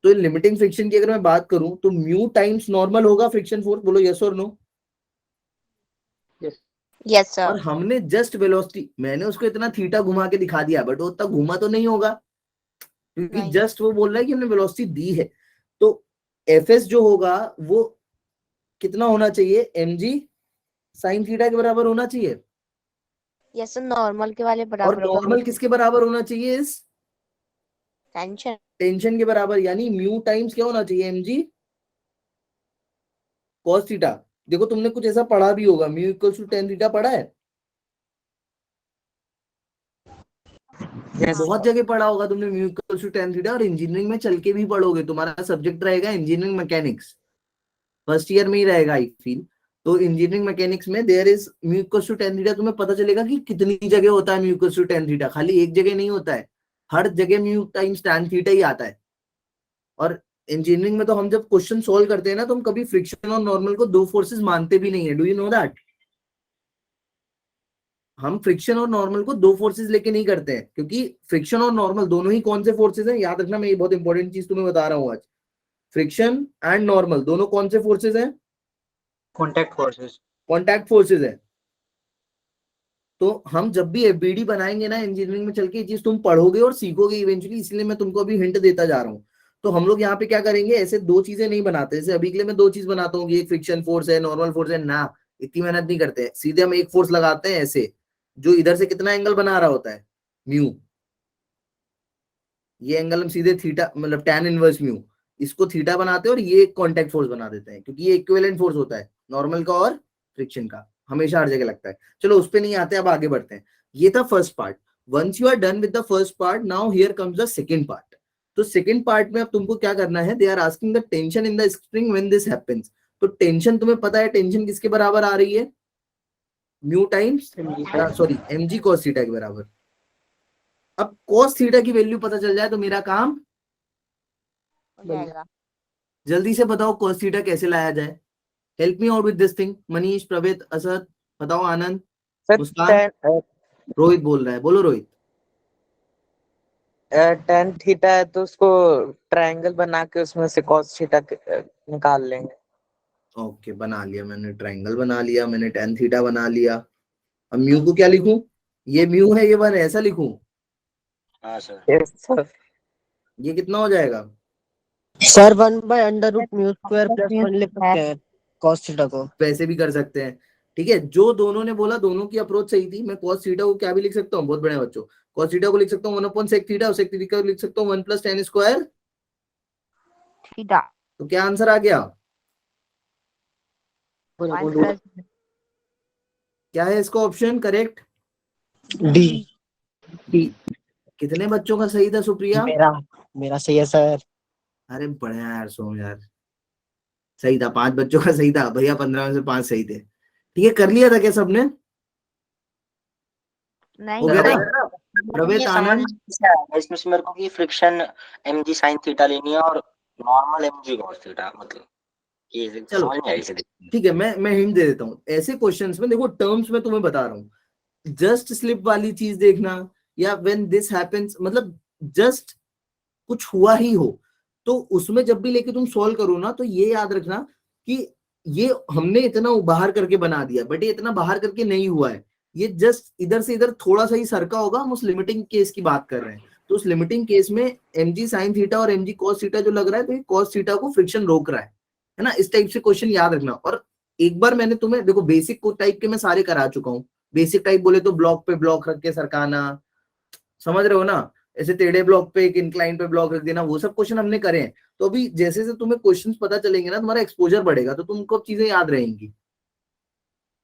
तो लिमिटिंग फ्रिक्शन की अगर मैं बात करूं तो म्यू टाइम्स नॉर्मल होगा फ्रिक्शन फोर्स। बोलो यस और नो? Yes sir. और हमने जस्ट वेलोसिटी, मैंने उसको इतना थीटा घुमा के दिखा दिया, बट वो उतना घुमा तो नहीं होगा, क्योंकि नहीं। जस्ट वो बोल रहा है कि हमने वेलोसिटी दी है। तो एफएस जो होगा वो कितना होना चाहिए, mg साइन थीटा के बराबर होना चाहिए। यस सर, नॉर्मल के वाले और बराबर होगा। नॉर्मल किसके बराबर होना चाहिए, इस टेंशन। टेंशन के बराबर, यानी म्यू टाइम्स क्या होना चाहिए, mg cos थीटा। देखो तुमने कुछ ऐसा पढ़ा भी होगा, mu equal to tan theta पढ़ा है, बहुत जगह पढ़ा होगा तुमने mu equal to tan theta, और इंजीनियरिंग में चल के भी पढ़ोगे, तुम्हारा सब्जेक्ट रहेगा इंजीनियरिंग मैकेनिक्स, फर्स्ट ईयर में ही रहेगा आई फील। तो इंजीनियरिंग मैकेनिक्स में there is mu equal to tan theta, तुम्हें पता चलेगा कि कितनी जगह होता है mu equal to tan theta, खाली एक जगह नहीं होता है, हर जगह म्यू टाइम्स टैन थीटा ही आता है। और इंजीनियरिंग में तो हम जब क्वेश्चन सोल्व करते हैं ना, तो हम कभी फ्रिक्शन और नॉर्मल को दो फोर्सेस मानते भी नहीं है, डू यू नो दैट। हम फ्रिक्शन और नॉर्मल को दो फोर्सेस लेके नहीं करते हैं, क्योंकि फ्रिक्शन और नॉर्मल दोनों ही कौन से फोर्सेस हैं, याद रखना, मैं ये बहुत इंपॉर्टेंट चीज तुम्हें बता रहा हूँ आज। फ्रिक्शन एंड नॉर्मल दोनों कौन से फोर्सेस हैं, कॉन्टैक्ट फोर्सेस। कॉन्टैक्ट फोर्सेस है। तो हम जब भी एफबीडी बनाएंगे ना इंजीनियरिंग में चल के, ये चीज तुम पढ़ोगे और सीखोगे इवेंचुअली, इसलिए मैं तुमको अभी हिंट देता जा रहा हूँ। तो हम लोग यहाँ पे क्या करेंगे, ऐसे दो चीजें नहीं बनाते, जैसे अभी के लिए मैं दो चीज बनाता हूँ कि एक फ्रिक्शन फोर्स है, नॉर्मल फोर्स है ना, इतनी मेहनत नहीं करते हैं, सीधे हम एक फोर्स लगाते हैं ऐसे, जो इधर से कितना एंगल बना रहा होता है, म्यू, ये एंगल हम सीधे थीटा, मतलब tan इनवर्स म्यू, इसको थीटा बनाते हैं और ये कॉन्टैक्ट फोर्स बना देते हैं, क्योंकि ये इक्विवेलेंट फोर्स होता है नॉर्मल का और फ्रिक्शन का, हमेशा हर जगह लगता है। चलो उस पे नहीं आते, अब आगे बढ़ते हैं। ये था first part. Once you are done with the first part, now here comes the second part. तो सेकंड पार्ट में अब तुमको क्या करना है, they are asking the tension in the spring when this happens. तो टेंशन तुम्हें पता है, टेंशन किसके बराबर आ रही है, mu times, sorry mg cos theta के बराबर। अब cos थीटा की वैल्यू पता चल जाए तो मेरा काम हो जाएगा। जल्दी से बताओ cos थीटा कैसे लाया जाए, help me out with this thing. Manish, Praved, Asad, बताओ, आनंद, मुस्कान, रोहित बोल रहा है, बोलो रोहित। टेन थीटा है तो उसको ट्रायंगल बना के उसमें से कॉस थीटा निकाल लेंगे। ओके, बना लिया मैंने, ट्रायंगल बना लिया मैंने, tan थीटा बना लिया। अब म्यू को क्या लिखूं, ये म्यू है, ये वन है, ऐसा लिखूं, हाँ सर। Yes sir. ये कितना हो जाएगा, सर 1/√μ² + 1 लिख सकते हैं कॉस थीटा को। वैसे भी कर सकते हैं, ठीक है। जो दोनों ने बोला, दोनों की अप्रोच सही थी। मैं cos थीटा को क्या भी लिख सकता हूँ, बहुत बड़े बच्चों, cos थीटा को लिख सकता हूँ 1/sec थीटा, और sec थीटा को लिख सकता हूँ 1 + tan² थीटा। तो क्या आंसर आ गया, 1 + क्या है इसका ऑप्शन करेक्ट, डी। कितने बच्चों का सही था सुप्रिया, मेरा सही है सर। अरे बढ़िया यार सोम यार, सही था, 5 बच्चों का सही था भैया, 15 में से 5 सही थे, ठीक है। कर लिया था क्या सबने, नहीं हो गया सर। था, प्रवेश, ये आनंद, समझ से आया इसमें से मेरे को कि फ्रिक्शन mg sin थीटा लेनी है और नॉर्मल mg cos थीटा, मतलब ये चलो समझ नहीं आई इसे। ठीक है, मैं हिंट दे देता हूँ। ऐसे क्वेश्चंस में देखो, टर्म्स में तुम्हें बता रहा हूँ, जस्ट स्लिप वाली चीज देखना, या व्हेन दिस हैपेंस, मतलब जस्ट कुछ हुआ ही हो, तो उसमें जब भी लेके तुम सॉल्व करो ना, तो ये याद रखना कि ये हमने इतना बाहर करके बना दिया, बट ये इतना बाहर करके नहीं हुआ है, ये जस्ट इधर से इधर थोड़ा सा ही सरका होगा। हम उस लिमिटिंग केस की बात कर रहे हैं, तो उस लिमिटिंग केस में mg sin थीटा और mg cos थीटा जो लग रहा है, तो ये cos थीटा को फ्रिक्शन रोक रहा है ना। इस टाइप से क्वेश्चन याद रखना। और एक बार मैंने तुम्हें, देखो बेसिक टाइप के मैं सारे करा चुका हूँ। बेसिक टाइप बोले तो ब्लॉक पे ब्लॉक रख के सरकाना, समझ रहे हो ना, ऐसे टेढ़े ब्लॉक पे एक इंक्लाइन पे ब्लॉक रख देना, वो सब क्वेश्चन हमने करे हैं। तो अभी जैसे जैसे तुम्हें क्वेश्चंस पता चलेंगे ना, तुम्हारा एक्सपोजर बढ़ेगा, तो तुमको अब चीजें याद रहेंगी।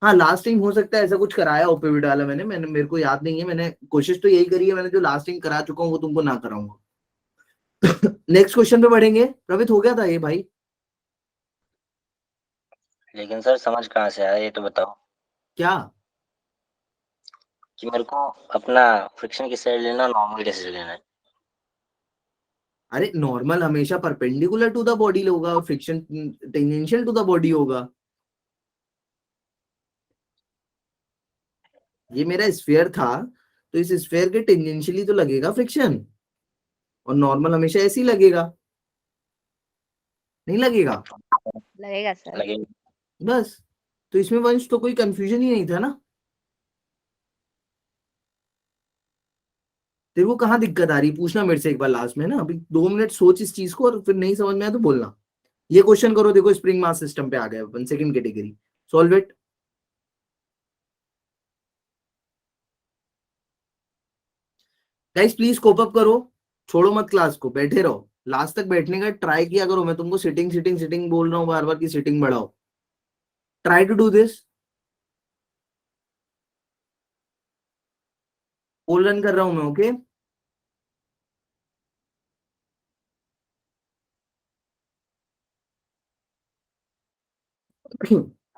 हाँ, लास्ट टाइम हो सकता है ऐसा कुछ कराया हो ओपेविड वाला, मैंने मेरे को याद नहीं है, मैंने कोशिश तो यही करी है, मैंने जो लास्ट टाइम करा चुका हूँ वो तुमको ना कराऊंगा। नेक्स्ट क्वेश्चन पे बढ़ेंगे। प्रवित, हो गया था ये भाई, लेकिन सर समझ कहाँ से आया ये तो बताओ, क्या कि मेरे को अपना फ्रिक्शन किस साइड लेना, नॉर्मल कैसे लेना है। अरे नॉर्मल हमेशा परपेंडिकुलर टू द बॉडी होगा, और friction tangential to the body होगा। ये मेरा स्फीयर था, तो इस स्फीयर के टेंजेंशियली तो लगेगा फ्रिक्शन, और नॉर्मल हमेशा ऐसे ही लगेगा, नहीं लगेगा, लगेगा सर। लगेगा। बस। तो इसमें वंश तो कोई कंफ्यूजन ही नहीं था ना। तेरे को कहाँ दिक्कत आ रही पूछना मेरे से एक बार लास्ट में ना, अभी 2 मिनट सोच इस चीज को और फिर नहीं समझ में आया तो बोलना। ये क्वेश्चन करो, देखो स्प्रिंग मास सिस्टम पे आ गया अपन, second category, solve it. Guys please cope up करो, छोड़ो मत क्लास को, बैठे रहो, लास्ट तक बैठने का ट्राई किया करो। मैं तुमको सिटिंग सिटिंग सिटिंग बोल रहा हूँ बार बार की सिटिंग बढ़ाओ, try to do this. Poll run कर रहा हूं मैं, ओके।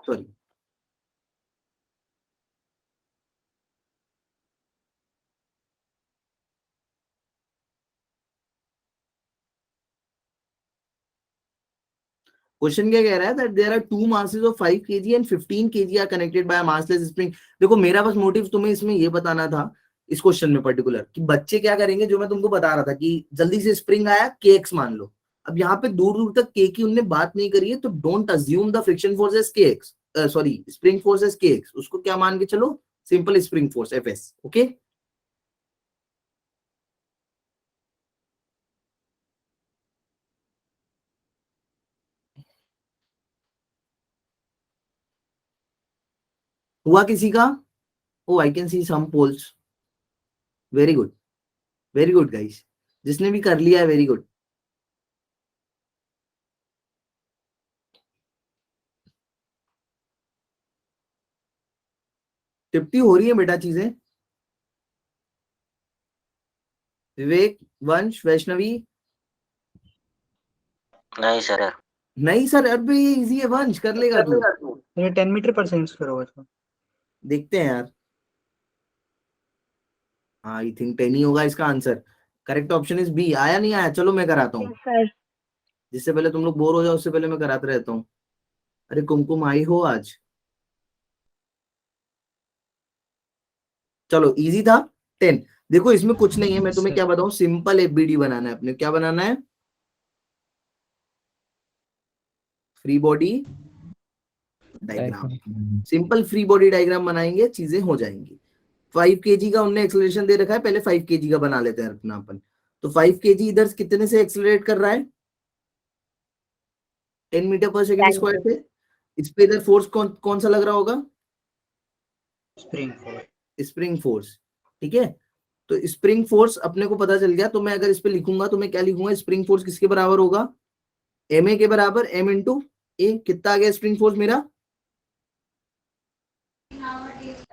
सॉरी। क्वेश्चन क्या कह रहा है, that there are two masses of 5 kg and 15 kg are connected by massless spring. देखो मेरा बस मोटिव तुम्हें इसमें ये बताना था, इस क्वेश्चन में पर्टिकुलर, कि बच्चे क्या करेंगे, जो मैं तुमको बता रहा था कि जल्दी से स्प्रिंग आया kx मान लो। अब यहाँ पे दूर दूर तक k की उनने बात नहीं करी है, तो don't assume the friction force as kx, sorry spring force as kx, उसको क्या मान के चलो, simple spring force fs, okay. हुआ किसी का? Oh I can see some polls, very good, very good guys, जिसने भी कर लिया है वेरी गुड। टिप्टी हो रही है बेटा चीजें। विवेक, वंश, वैष्णवी। नहीं सर। नहीं सर, अभी ये इजी है, वंश कर लेगा तू। ये 10 मीटर पर सेकंड स्क्वायर होगा इसका। देखते हैं यार। हाँ आई थिंक 10 ही होगा इसका answer. Correct option is B. आया नहीं आया, चलो मैं कराता हूँ, सर जिससे पहले तुम लोग बोर हो जाओ उससे पहले मैं कराते रहता हूँ। अरे कुमकुम आई हो आज। चलो इजी था 10। देखो इसमें कुछ नहीं है, मैं तुम्हें क्या बताऊं, सिंपल एफबीडी बनाना है अपने। क्या बनाना है? Free body diagram. Simple free body diagram बनाएंगे, चीजें हो जाएंगी। 5 kg का उनने एक्सेलरेशन दे रखा है, पहले 5 kg का बना लेते हैं अपना अपन। तो 5 kg इधर कितने से एक्सेलरेट कर रहा है? 10 मीटर पर सेकंड स्क्वायर से। इस पे इधर फोर्स कौन सा लग रहा होगा? Spring force. स्प्रिंग फोर्स, ठीक है। तो स्प्रिंग फोर्स अपने को पता चल गया, तो मैं अगर इस पे लिखूंगा तो मैं क्या लिखूंगा, स्प्रिंग फोर्स किसके बराबर होगा? एम ए के बराबर, एम इंटू ए। कितना आ गया स्प्रिंग फोर्स मेरा?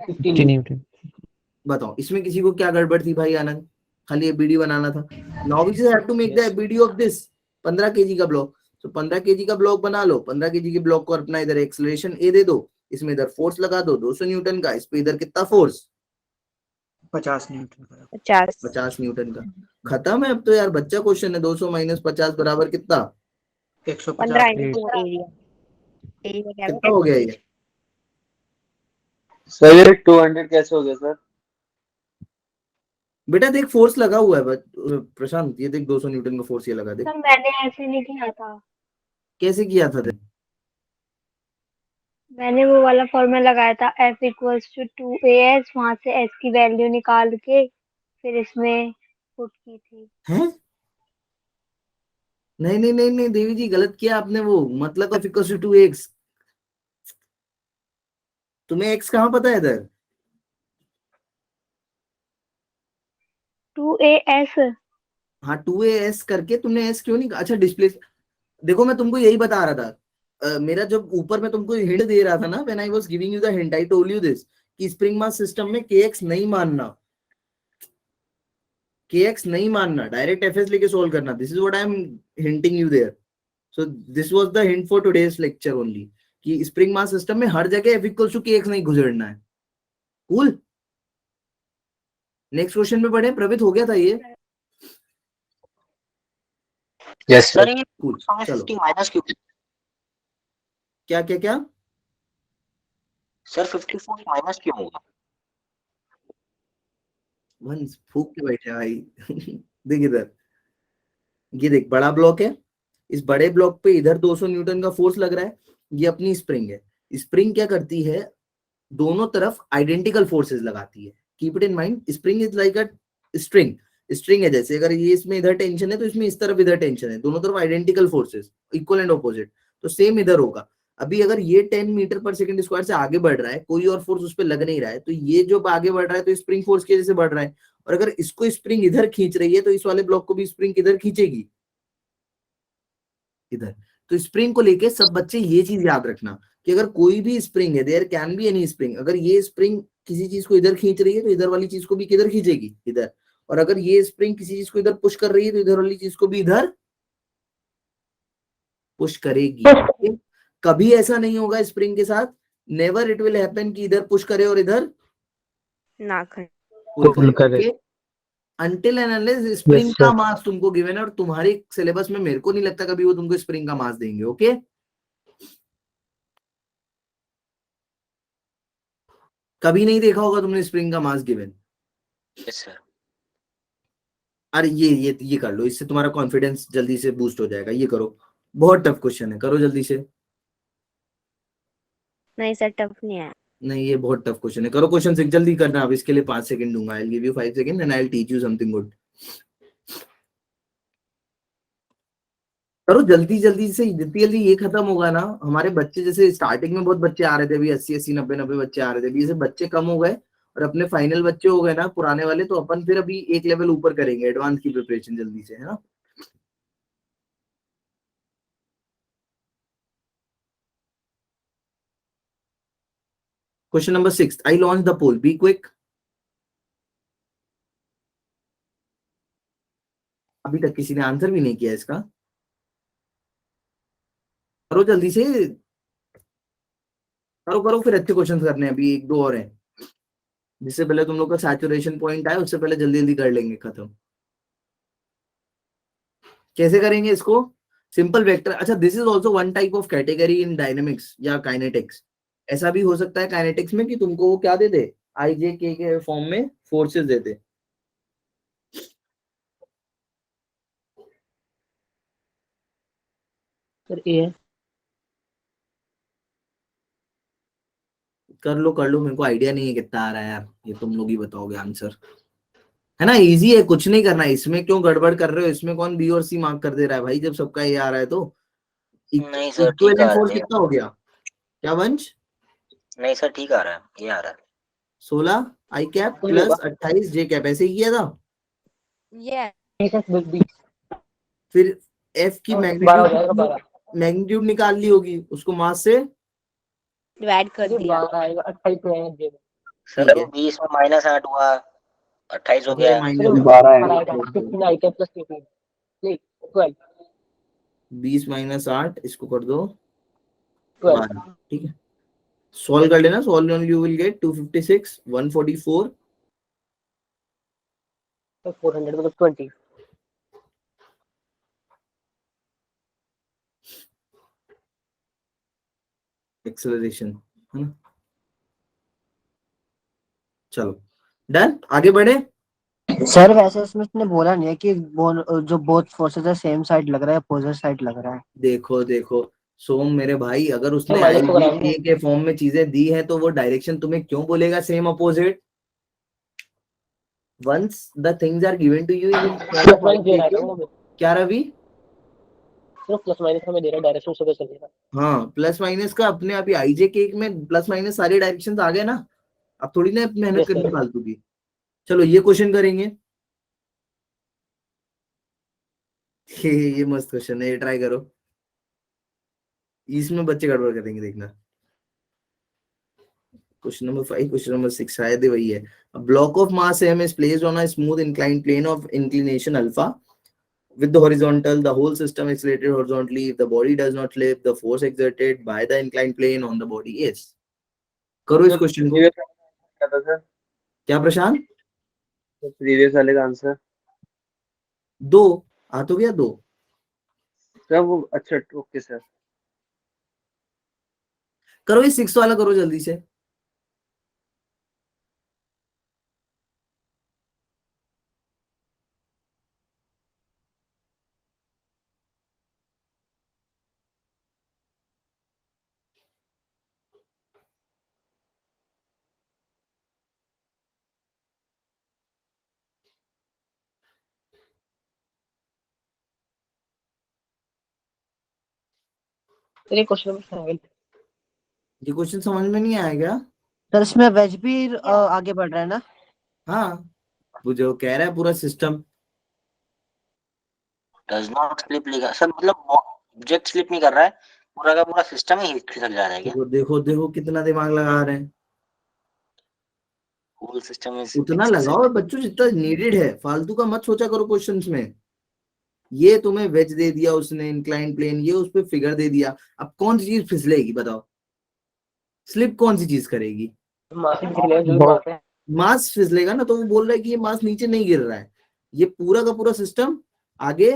50 न्यूटन। बताओ इसमें किसी को क्या गड़बड़ थी भाई आनंद? खाली एबीडी बनाना था। Now we just have to make the ABD of this 15 kg का ब्लॉक। तो 15 kg का ब्लॉक बना लो। 15 kg के ब्लॉक को अपना इधर एक्सेलरेशन ए दे दो, इसमें इधर फोर्स लगा दो 200 न्यूटन का। इस पे इधर कितना फोर्स? 50 न्यूटन का। 50 न्यूटन का। खत्म है अब तो यार, बच्चा क्वेश्चन है। 200 माइनस 50 बराबर कितना? 150 कितना हो गया ये? सर ये 200 कैसे हो गया सर? बेटा देख फोर्स लगा हुआ है प्रशांत, ये देख 200 न्यूटन का फोर्स ये लगा। देख सर मैंने ऐसे नहीं किया था, कैसे किया था देख। मैंने वो वाला फॉर्मूला लगाया था F इक्वल्स टू 2AS, वहां से S की वैल्यू निकाल के फिर इसमें पुट की थी। हैं? नहीं नहीं नहीं नहीं देवी जी, गलत किया आपने। वो मतलब F इक्वल्स टू 2x। तुम्हें x कहाँ पता है इधर? 2AS। हाँ 2as करके तुमने s क्यों नहीं? अच्छा डिस्प्ले। देखो मैं तुमको यही बता रहा था। मेरा जब ऊपर मैं तुमको हिंट दे रहा था ना, when I was giving you the hint I told you this, कि स्प्रिंग मास सिस्टम में kx नहीं मानना, kx नहीं मानना, डायरेक्ट fs लेके सॉल्व करना। This is what I am hinting you there. So this was the hint for today's lecture only, कि spring mass system में हर जगह f इक्वल्स टू kx नहीं गुजरना है। कूल। नेक्स्ट क्वेश्चन पे बढ़े। प्रवित हो गया था ये? Yes sir sir. ये कूल चलो। 50 माइनस क्यों? क्या क्या क्या? सर 54 माइनस क्यों होगा? वंस फूक के बैठे भाई। देख इधर, ये देख बड़ा ब्लॉक है। इस बड़े ब्लॉक पे इधर 200 न्यूटन का फोर्स लग रहा है, ये अपनी स्प्रिंग है। स्प्रिंग क्या करती है, दोनों तरफ आइडेंटिकल फोर्सेस लगाती है। Keep it in mind, spring is like a string. String है जैसे, अगर ये इसमें इधर टेंशन है तो इसमें इस तरफ इधर टेंशन है, दोनों तरफ identical forces, equal and opposite, तो सेम इधर होगा। अभी अगर ये 10 मीटर पर सेकंड स्क्वायर से आगे बढ़ रहा है, कोई और फोर्स उस पर लग नहीं रहा है, तो ये जो आगे बढ़ रहा है तो स्प्रिंग फोर्स की वजह से बढ़ रहा है। और अगर इसको स्प्रिंग इधर खींच रही है तो इस वाले ब्लॉक को भी स्प्रिंग किधर खींचेगी, इधर। तो स्प्रिंग को लेके सब बच्चे ये चीज याद रखना कि अगर कोई भी स्प्रिंग है, there can be any spring, अगर ये स्प्रिंग किसी चीज को इधर खींच रही है तो इधर वाली चीज को भी किधर खींचेगी, इधर। और अगर ये स्प्रिंग किसी चीज को इधर पुश कर रही है तो इधर वाली चीज को भी इधर पुश करेगी। कभी ऐसा नहीं होगा स्प्रिंग के साथ, नेवर इट विल हैपन कि इधर पुश करे और इधर ना कर। पुल करे। अनटिल एंड अनलेस स्प्रिंग का मास तुमको गिवन है, और तुम्हारे सिलेबस में मेरे को नहीं लगता कभी वो तुमको स्प्रिंग का मास देंगे। ओके, कभी नहीं देखा होगा तुमने स्प्रिंग का मास गिवन। Yes sir. अरे ये कर लो, इससे तुम्हारा कॉन्फिडेंस जल्दी से बूस्ट हो जाएगा। ये करो, बहुत टफ क्वेश्चन है, करो जल्दी से। नहीं सर, टफ नहीं है। नहीं, ये बहुत टफ क्वेश्चन है, करो क्वेश्चन 6 जल्दी करना। अब इसके लिए 5 सेकंड दूंगा, I will give you 5 second and I will teach you something good. करो जल्दी जल्दी से, जितनी जल्दी ये खत्म होगा ना, हमारे बच्चे जैसे स्टार्टिंग में बहुत बच्चे आ रहे थे, अभी 80 90 90 बच्चे आ रहे थे, अभी जैसे बच्चे कम हो गए और अपने फाइनल बच्चे हो गए ना पुराने वाले, तो अपन फिर अभी एक लेवल ऊपर करेंगे, एडवांस की प्रिपरेशन जल्दी से, है ना। Question number 6, I launch the poll, be quick. अभी तक किसी ने आंसर भी नहीं किया इसका, करो जल्दी से, करो करो, फिर अच्छे क्वेश्चन करने हैं, अभी एक दो और हैं, जिससे पहले तुम लोग का सैचुरेशन पॉइंट आए उससे पहले जल्दी जल्दी कर लेंगे खत्म। कैसे करेंगे इसको, सिंपल वेक्टर। अच्छा, this is also one type of category in dynamics या काइनेटिक्स। ऐसा भी हो सकता है काइनेटिक्स में कि तुमको वो क्या दे दे, आई जे के फॉर्म में फोर्सेस दे दे। सर ए कर लो, मेरे को आइडिया नहीं है कितना आ रहा है यार, ये तुम लोग ही बताओगे आंसर, है ना। इजी है, कुछ नहीं करना है इसमें, क्यों गड़बड़ कर रहे हो, इसमें कौन बी और सी मार्क कर दे रहा है भाई, जब सबका ये आ रहा है तो। नहीं सर, ठीक इक्विवेलेंट आ फोर्स रहा है। कितना हो गया, क्या वंश? नहीं सर, ठीक आ रहा है, ये आ रहा है। 16 आई कैप प्लस 28 जे कैप, ऐसे ही किया था। ये फिर एफ की मैग्नीट्यूड मैग्नीट्यूड निकाल ली होगी, उसको मास से डिवाइड कर दिया। सर अब 20 में -8 हुआ, 28 हो गया। -20 -8, इसको कर दो 12, ठीक है। सॉल्व कर लेना, solve on you will get 256 144 400 मतलब 20। एक्सेलरेशन, है ना। चलो डन, आगे बढ़े। सर वैसे इसमें उसने बोला नहीं है कि जो बोथ फोर्सेस है सेम साइड लग रहा है, अपोजिट साइड लग रहा है। देखो देखो सोम मेरे भाई, अगर उसने माइनस तो IJ कराएंगे। के फॉर्म में चीजें दी हैं तो वो डायरेक्शन तुम्हें क्यों बोलेगा same opposite. Once the things are given to you in plus minus दे रहा है ना वो, क्या रवि, सिर्फ प्लस माइनस हमें दे रहा है, डायरेक्शन से पता चलेगा। हाँ प्लस माइनस का अपने आप ही IJ के एक में प्लस माइनस सारे डायरेक्शन आ गए ना, अब थोड़ी ना मेहनत यस करनी सर। फालतू की। चलो ये क्वेश्चन करेंगे, ये मस्त क्वेश्चन है, ये ट्राई करो, इसमें बच्चे गड़बड़ करेंगे देखना। क्वेश्चन नंबर 5, क्वेश्चन नंबर 6 शायद ही वही है। A block of mass m is placed on a smooth inclined plane of inclination alpha with the horizontal, the whole system accelerated horizontally. If the body does not slip, the force exerted by the inclined plane on the body is। करो इस question को। क्या था sir, क्या प्रशांत? Previous वाले का answer? 2 आ तो गया 2। सर वो अच्छा, ओके सर। करो ये 6 वाला करो जल्दी से। ये क्वेश्चन समझ में नहीं आया क्या? सर इसमें वेज भी आगे बढ़ रहा है ना? हाँ, वो जो कह रहा है पूरा सिस्टम डज नॉट स्लिप लिखा सर, मतलब ऑब्जेक्ट स्लिप नहीं कर रहा है, पूरा का पूरा सिस्टम ही खिसक जा रहा है क्या? देखो देखो देखो कितना दिमाग लगा रहे हैं। होल सिस्टम इज उतना लगाओ बच्चों जितना नीडेड है, फालतू का मत सोचा करो क्वेश्चंस में। ये तुम्हें वेज दे दिया उसने, इंक्लाइन प्लेन, ये उस पे फिगर दे दिया, अब कौन सी चीज फिसलेगी बताओ? स्लिप कौन सी चीज करेगी? मास फिसलेगा ना, तो वो बोल रहा है कि ये मास नीचे नहीं गिर रहा है, ये पूरा का पूरा सिस्टम आगे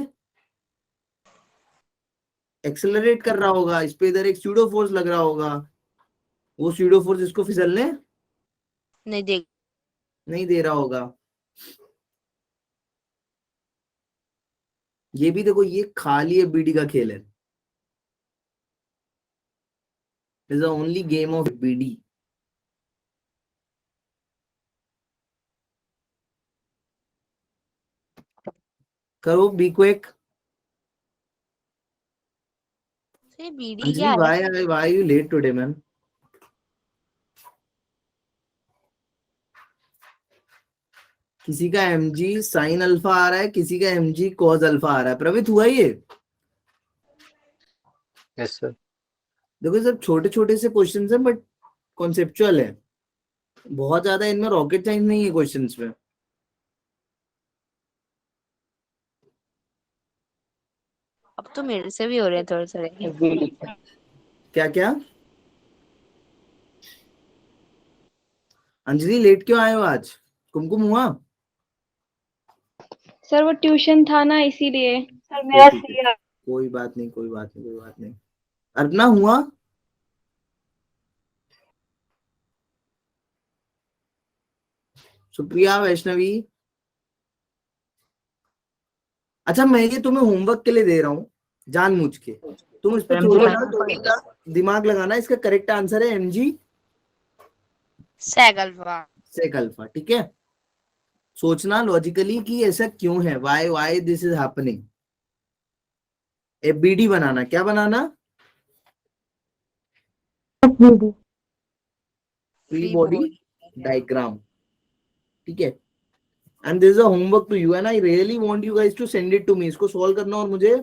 एक्सेलरेट कर रहा होगा, इस पे इधर एक स्यूडो फोर्स लग रहा होगा, वो स्यूडो फोर्स इसको फिसलने नहीं दे रहा होगा। ये भी देखो, ये खाली बीडी का खेल है, is the only game of BD. करो बी क्विक। बीडी क्या अंजलि, है? why you late today, man? किसी का mg sin अल्फा आ रहा है, किसी का mg cos अल्फा आ रहा है। प्रवित हुआ ये? Yes sir. देखो सब छोटे छोटे से क्वेश्चंस हैं बट कॉन्सेप्चुअल है, बहुत ज्यादा इनमें रॉकेट साइंस नहीं है क्वेश्चंस में। अब तो मेरे से भी हो रहे हैं थोड़े थोड़े। क्या क्या अंजलि लेट क्यों आए हो आज? कुमकुम हुआ? सर वो ट्यूशन था ना इसीलिए। सर मेरा कोई बात नहीं, कोई बात नहीं, कोई बात नहीं। अर्पना हुआ? सुप्रिया, वैष्णवी। अच्छा, मैं ये तुम्हें होमवर्क के लिए दे रहा हूँ जानबूझ के, तुम इस पर थोड़ा दिमाग लगाना। इसका करेक्ट आंसर है mg sec alpha. Sec alpha, ठीक है? सोचना लॉजिकली कि ऐसा क्यों है, why this is happening. FBD बनाना, क्या बनाना? फ्री बॉडी डायग्राम, ठीक है? And this is a homework to you and I really want you guys to send it to me. इसको सॉल्व करना और मुझे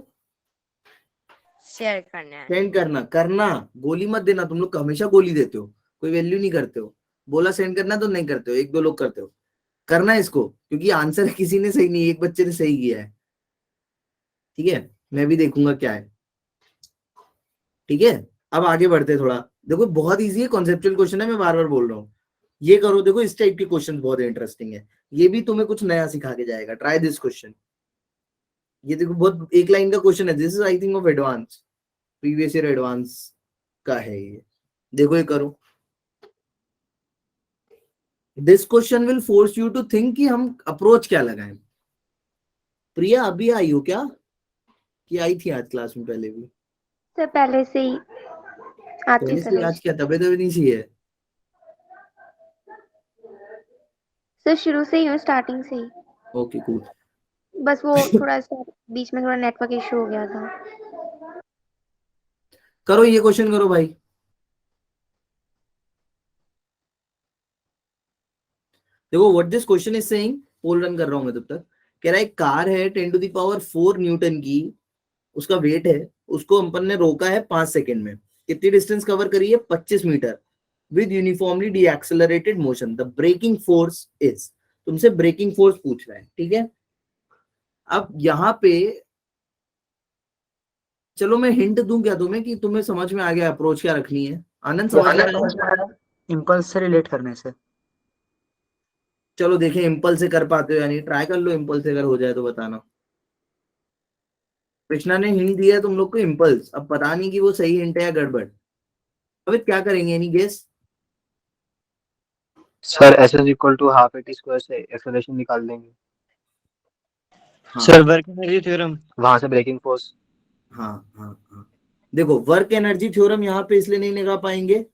शेयर करना है। सेंड करना गोली मत देना, तुम लोग हमेशा गोली देते हो, कोई वैल्यू नहीं करते हो। बोला सेंड करना तो नहीं करते हो, एक दो लोग करते हो। करना है इसको, क्योंकि आंसर किसी ने सही नहीं, एक बच्चे ने सही किया है, ठीक है? मैं भी देखूंगा क्या है, ठीक है? अब आगे बढ़ते हैं थोड़ा। देखो बहुत इजी है, कॉन्सेप्चुअल क्वेश्चन है, मैं बार बार बोल रहा हूँ। ये करो, देखो इस टाइप के क्वेश्चन बहुत इंटरेस्टिंग है, ये भी तुम्हें कुछ नया सिखा के जाएगा। Try this question. ये देखो बहुत एक लाइन का क्वेश्चन है, this is I think of advance, previous year advance का है ये। देखो ये करो। This question will force you to think कि हम अप्रोच क्या लगाएं। प्रिया अभी आई हो क्या, कि आई थी आज क्लास में पहले भी? सर पहले से ही आती पहले से आज क्या तबीयत नहीं सी है? सर शुरू से ही हूँ, स्टार्टिंग से ही। Okay cool. बस वो थोड़ा सा बीच में थोड़ा नेटवर्क इशू हो गया था। करो ये क्वेश्चन करो भाई। देखो what this question is saying, poll run कर रहा हूं मैं तब तक। कह रहा है एक कार है 10⁴ न्यूटन की, उसका वेट है, उसको अपन ने रोका है 5 सेकंड में। कितनी डिस्टेंस कवर करी है? 25 meter with uniformly decelerated motion. The braking force is, तुमसे ब्रेकिंग फोर्स पूछ रहा है, ठीक है? अब यहाँ पे चलो मैं हिंट दूं क्या तुम्हें, कि तुम्हें समझ में आ गया अप्रोच क्या रखनी है? आनंद समझ में आया? इम्पल्स से रिलेट करने से। चलो देखें इम्पल्स से कर पाते हो या नहीं, ट्राई कर लो, इम्पल्स से अगर हो जाए तो बताना। कृष्णा ने हिंट दिया तुम लोग को इम्पल्स, अब पता नहीं कि वो सही हिंट है या गड़बड़। अभी क्या करेंगे, any guess? Sir S is equal to half at square से एक्सेलरेशन निकाल देंगे। हाँ। सर वर्क एनर्जी थ्योरम, वहां से ब्रेकिंग फोर्स। हाँ देखो वर्क एनर्जी थ्योरम यहाँ पे इसलिए नहीं लगा पाएंगे।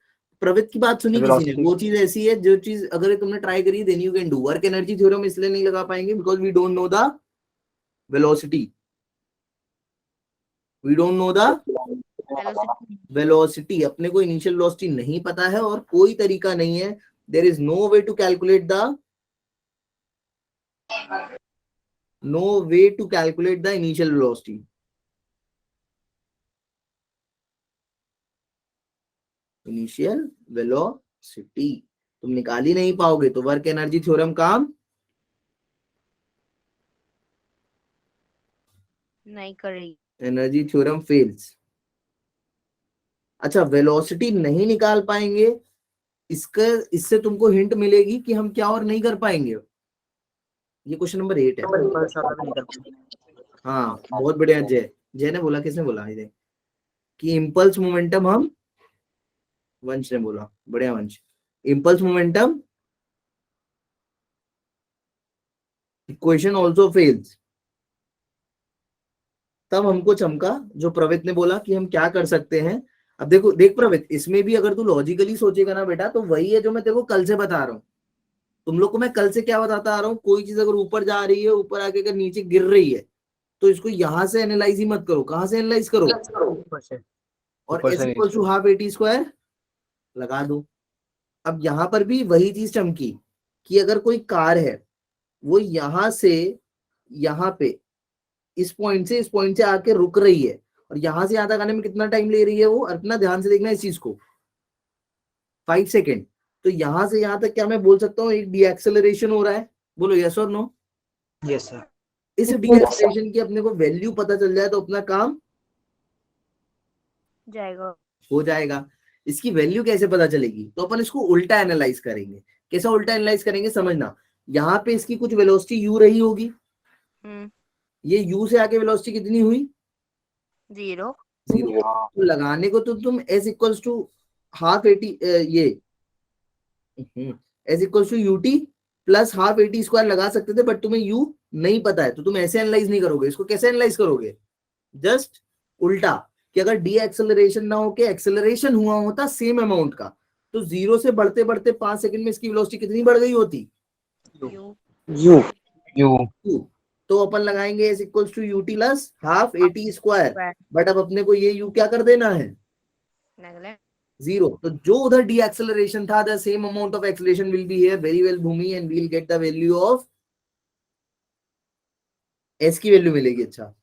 प्रवृत्त की बात सुनी किसी ने, वो चीज ऐसी है जो चीज अगर तुमने ट्राई करी then you can do. Work energy theorem इसलिए नहीं लगा पाएंगे because we don't know the velocity, we don't know the velocity, अपने को इनिशियल वेलोसिटी नहीं पता है और कोई तरीका नहीं है, there is no way to calculate the initial velocity. Initial velocity तुम निकाल ही नहीं पाओगे तो वर्क एनर्जी थ्योरम काम नहीं कर रही। Energy theorem fails. अच्छा, वेलोसिटी नहीं निकाल पाएंगे, इससे तुमको हिंट मिलेगी कि हम क्या और नहीं कर पाएंगे। ये क्वेश्चन नंबर 8 है। हाँ बहुत बढ़िया। जय ने बोला, किसने बोला इधर कि इम्पल्स मोमेंटम हम, वंश ने बोला, बढ़िया वंश। Impulse momentum equation also fails. तब हमको चमका जो प्रवित ने बोला कि हम क्या कर सकते हैं। अब देखो, देख प्रवित, इसमें भी अगर तू लॉजिकली सोचेगा ना बेटा, तो वही है जो मैं तेरे को कल से बता रहा हूँ। तुम लोग को मैं कल से क्या बताता आ रहा हूँ, कोई चीज अगर ऊपर जा रही है, ऊपर आके अगर नीचे गिर रही है, तो इसको यहां से एनालाइज ही मत करो। कहां से एनालाइज करो? और S equal to half AT square लगा दो। अब यहां पर भी वही चीज चमकी कि अगर कोई कार है, वो यहां से यहाँ पे इस पॉइंट से आके रुक रही है, और यहां से यहाँ तक आने में कितना टाइम ले रही है वो, अपना ध्यान से देखना इस चीज को, 5 सेकेंड। तो यहां से यहाँ तक क्या मैं बोल सकता हूँ, एक डीएक्सेलरेशन हो रहा है? बोलो यस और नो। Yes sir. इस डीएक्सेलरेशन की अपने को वैल्यू पता चल जाए तो अपना काम जाएगा, हो जाएगा। इसकी वैल्यू कैसे पता चलेगी? तो अपन इसको उल्टा एनालाइज करेंगे। कैसा उल्टा एनालाइज करेंगे समझना। यहाँ पे इसकी कुछ वेलोसिटी यू रही होगी, ये यू से आके वेलोसिटी कितनी हुई? 0। तो लगाने को तो तुम S equals to half AT, ये S equals to UT plus half AT square लगा सकते थे, बट तुम्हें यू नहीं पता है, तो तुम ऐसे एनालाइज नहीं करोगे। इसको कैसे एनालाइज करोगे? जस्ट उल्टा, कि अगर डी एक्सेलरेशन ना होके एक्सेलरेशन हुआ होता सेम अमाउंट का, तो 0 से बढ़ते बढ़ते 5 सेकंड में इसकी वेलोसिटी कितनी बढ़ गई होती? यू। तो अपन लगाएंगे S equals to UT plus half AT square, but अब अपने को ये यू क्या कर देना है? 0। तो जो उधर डी एक्सेलरेशन था, the same amount of acceleration will be here. Very well Bhumi, and we will get the value of S की वैल्यू मिलेगी। अच्छा